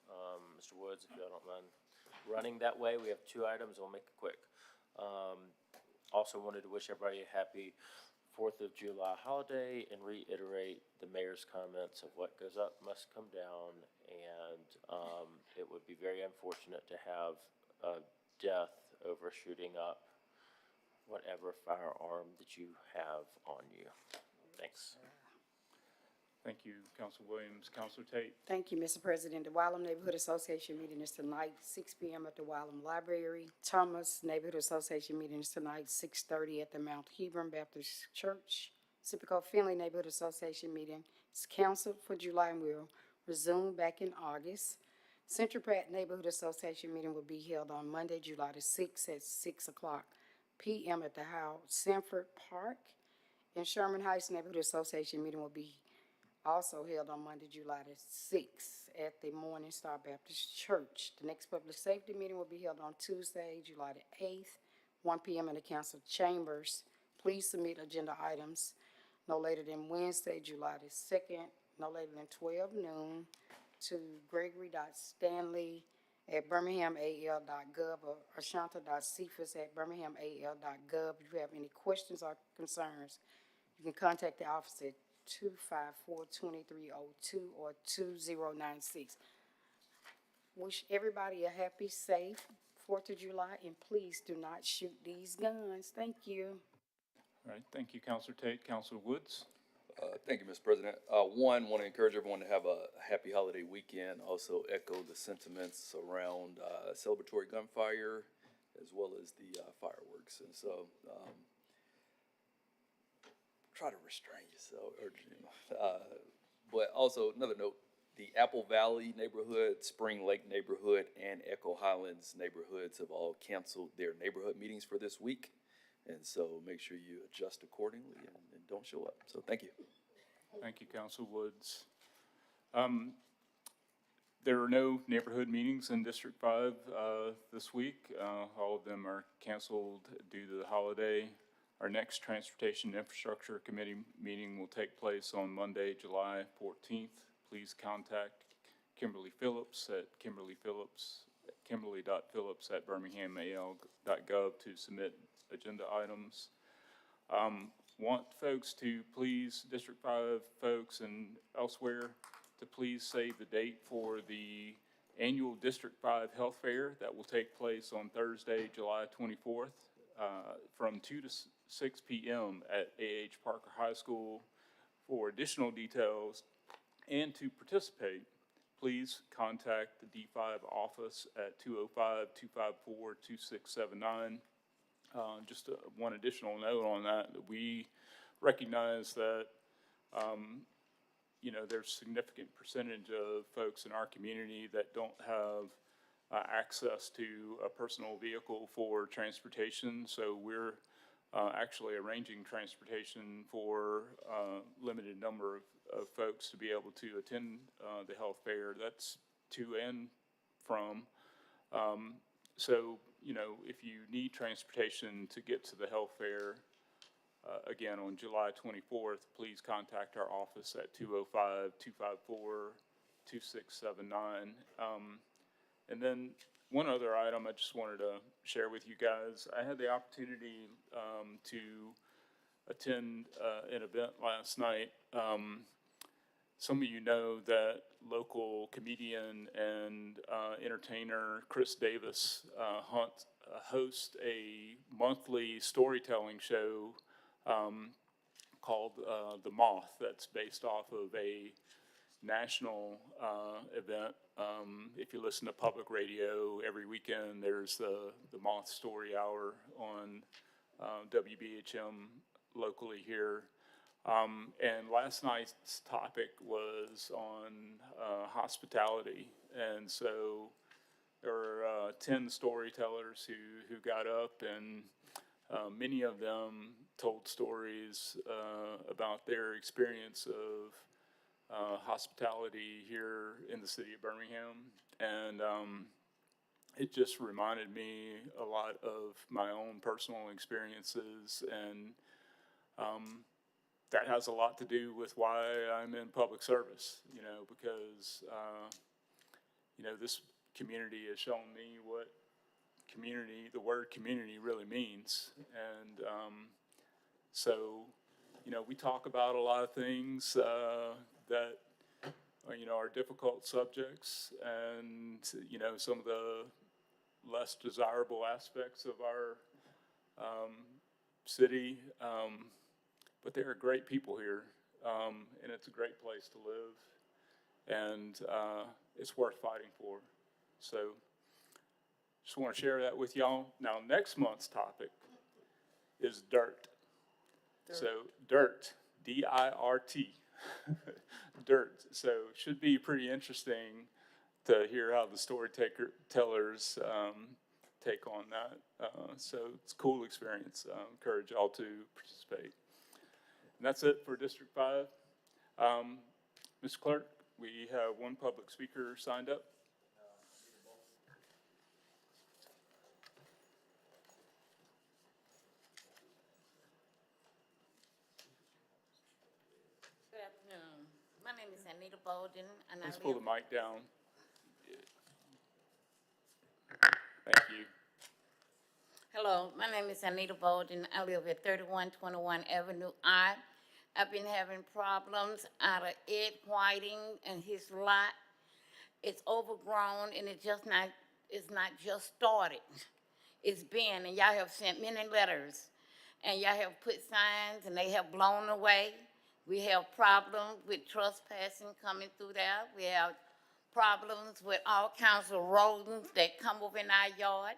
Mr. Woods, if y'all don't mind running that way. We have 2 items. We'll make it quick. Also wanted to wish everybody a happy 4th of July holiday and reiterate the mayor's comments of what goes up must come down, and it would be very unfortunate to have a death over shooting up whatever firearm that you have on you. Thanks. Thank you, Council Williams. Councilor Tate? Thank you, Mr. President. The Wylam Neighborhood Association meeting is tonight, 6 p.m. at the Wylam Library. Thomas Neighborhood Association meeting is tonight, 6:30 at the Mount Hebron Baptist Church. Sipico Finley Neighborhood Association meeting is canceled for July and will resume back in August. Central Pratt Neighborhood Association meeting will be held on Monday, July the 6th at 6 o'clock p.m. at the Howard Sanford Park. And Sherman Heights Neighborhood Association meeting will be also held on Monday, July the 6th at the Morning Star Baptist Church. The next public safety meeting will be held on Tuesday, July the 8th, 1 p.m. in the council chambers. Please submit agenda items no later than Wednesday, July the 2nd, no later than 12 noon to gregory.stanley@birminghamal.gov or ashanta.cephas@birminghamal.gov. If you have any questions or concerns, you can contact the office at 254-2302 or 2096. Wish everybody a happy, safe 4th of July, and please do not shoot these guns. Thank you. All right, thank you, Councilor Tate. Councilor Woods? Thank you, Mr. President. Want to encourage everyone to have a happy holiday weekend. Also echo the sentiments around celebratory gunfire as well as the fireworks. And so try to restrain yourself. But also another note, the Apple Valley neighborhood, Spring Lake neighborhood, and Echo Highlands neighborhoods have all canceled their neighborhood meetings for this week. And so make sure you adjust accordingly and don't show up. So thank you. Thank you, Councilor Woods. There are no neighborhood meetings in District 5 this week. All of them are canceled due to the holiday. Our next Transportation Infrastructure Committee meeting will take place on Monday, July 14th. Please contact Kimberly Phillips at kimberly.phillips@birminghamal.gov to submit agenda items. Want folks to please, District 5 folks and elsewhere, to please save the date for the annual District 5 Health Fair that will take place on Thursday, July 24th, from 2 to 6 p.m. at A.H. Parker High School. For additional details and to participate, please contact the D5 office at 205-254-2679. Just one additional note on that, we recognize that, there's a significant percentage of folks in our community that don't have access to a personal vehicle for transportation. So we're actually arranging transportation for a limited number of folks to be able to attend the health fair. That's to and from. So, if you need transportation to get to the health fair, again, on July 24th, please contact our office at 205-254-2679. And then one other item I just wanted to share with you guys. I had the opportunity to attend an event last night. Some of you know that local comedian and entertainer Chris Davis hosts a monthly storytelling show called The Moth, that's based off of a national event. If you listen to public radio every weekend, there's the Moth Story Hour on WBHM locally here. And last night's topic was on hospitality. And so there were 10 storytellers who got up, and many of them told stories about their experience of hospitality here in the city of Birmingham. And it just reminded me a lot of my own personal experiences, and that has a lot to do with why I'm in public service, because, this community has shown me what the word community really means. And so, we talk about a lot of things that, are difficult subjects, and, some of the less desirable aspects of our city. But there are great people here, and it's a great place to live, and it's worth fighting for. So just want to share that with y'all. Now, next month's topic is dirt. So dirt, D-I-R-T, dirt. So should be pretty interesting to hear how the storytellers take on that. So it's a cool experience. Encourage y'all to participate. And that's it for District 5. Mr. Clerk, we have one public speaker signed up. Good afternoon. My name is Anita Bolden, and Please I pull live. the mic down. Thank you. Hello, my name is Anita Bolden. I live at 3121 Avenue I. I've been having problems out of Ed Whiting and his lot. It's overgrown, and it's not just started. It's been, and y'all have sent many letters, and y'all have put signs, and they have blown away. We have problems with trespassing coming through there. We have problems with all kinds of rodents that come over in our yard.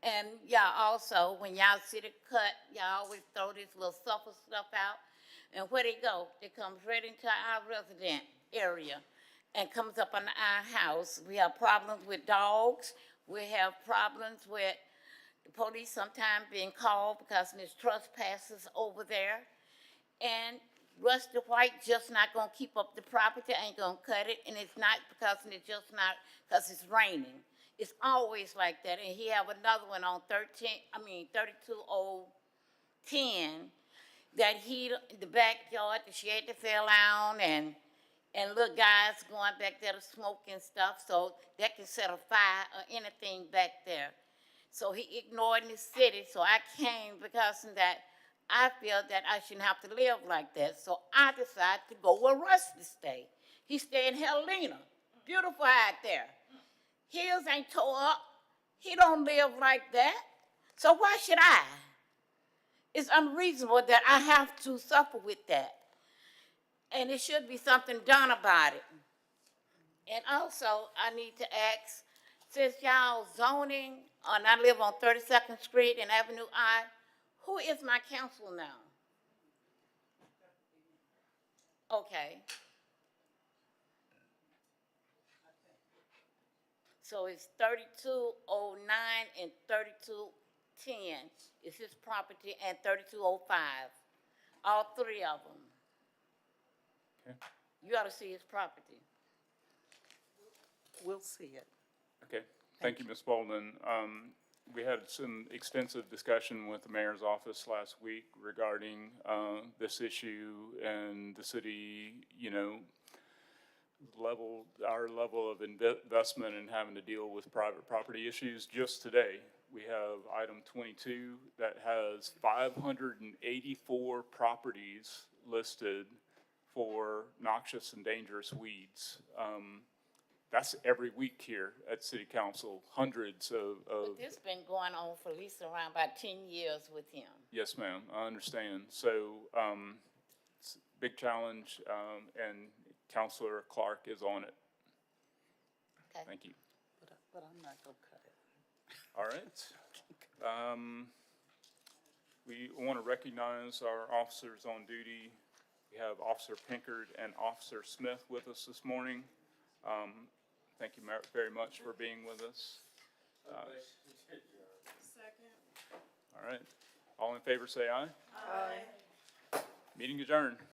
And y'all also, when y'all see the cut, y'all always throw this little sulfur stuff out. And where they go, it comes right into our resident area and comes up on our house. We have problems with dogs. We have problems with the police sometimes being called because there's trespassers over there. And Rusty White just not gonna keep up the property, ain't gonna cut it, and it's not because it's just not, because it's raining. It's always like that, and he have another one on 32010, that the backyard, the shed that fell down, and little guys going back there to smoke and stuff, so that can set a fire or anything back there. So he ignored the city, so I came because of that. I feel that I shouldn't have to live like that, so I decided to go where Rusty stay. He stay in Helena, beautiful out there. Hills ain't tore up. He don't live like that, so why should I? It's unreasonable that I have to suffer with that, and it should be something done about it. And also, I need to ask, since y'all zoning, and I live on 32nd Street and Avenue I, who is my counsel now? Okay. So it's 3209 and 3210 is his property, and 3205, all three of them. Okay. You ought to see his property. We'll see it. Okay, thank you, Ms. Bolden. We had some extensive discussion with the mayor's office last week regarding this issue and the city, our level of investment in having to deal with private property issues. Just today, we have item 22 that has 584 properties listed for noxious and dangerous weeds. That's every week here at City Council, hundreds of. But this been going on for at least around about 10 years with him. Yes, ma'am, I understand. So, it's a big challenge, and Councilor Clark is on it. Okay. Thank you. But I'm not gonna cut it. All right. We want to recognize our officers on duty. We have Officer Pinkard and Officer Smith with us this morning. Thank you very much for being with us. Second. All right. All in favor, say aye. Aye. Meeting adjourned.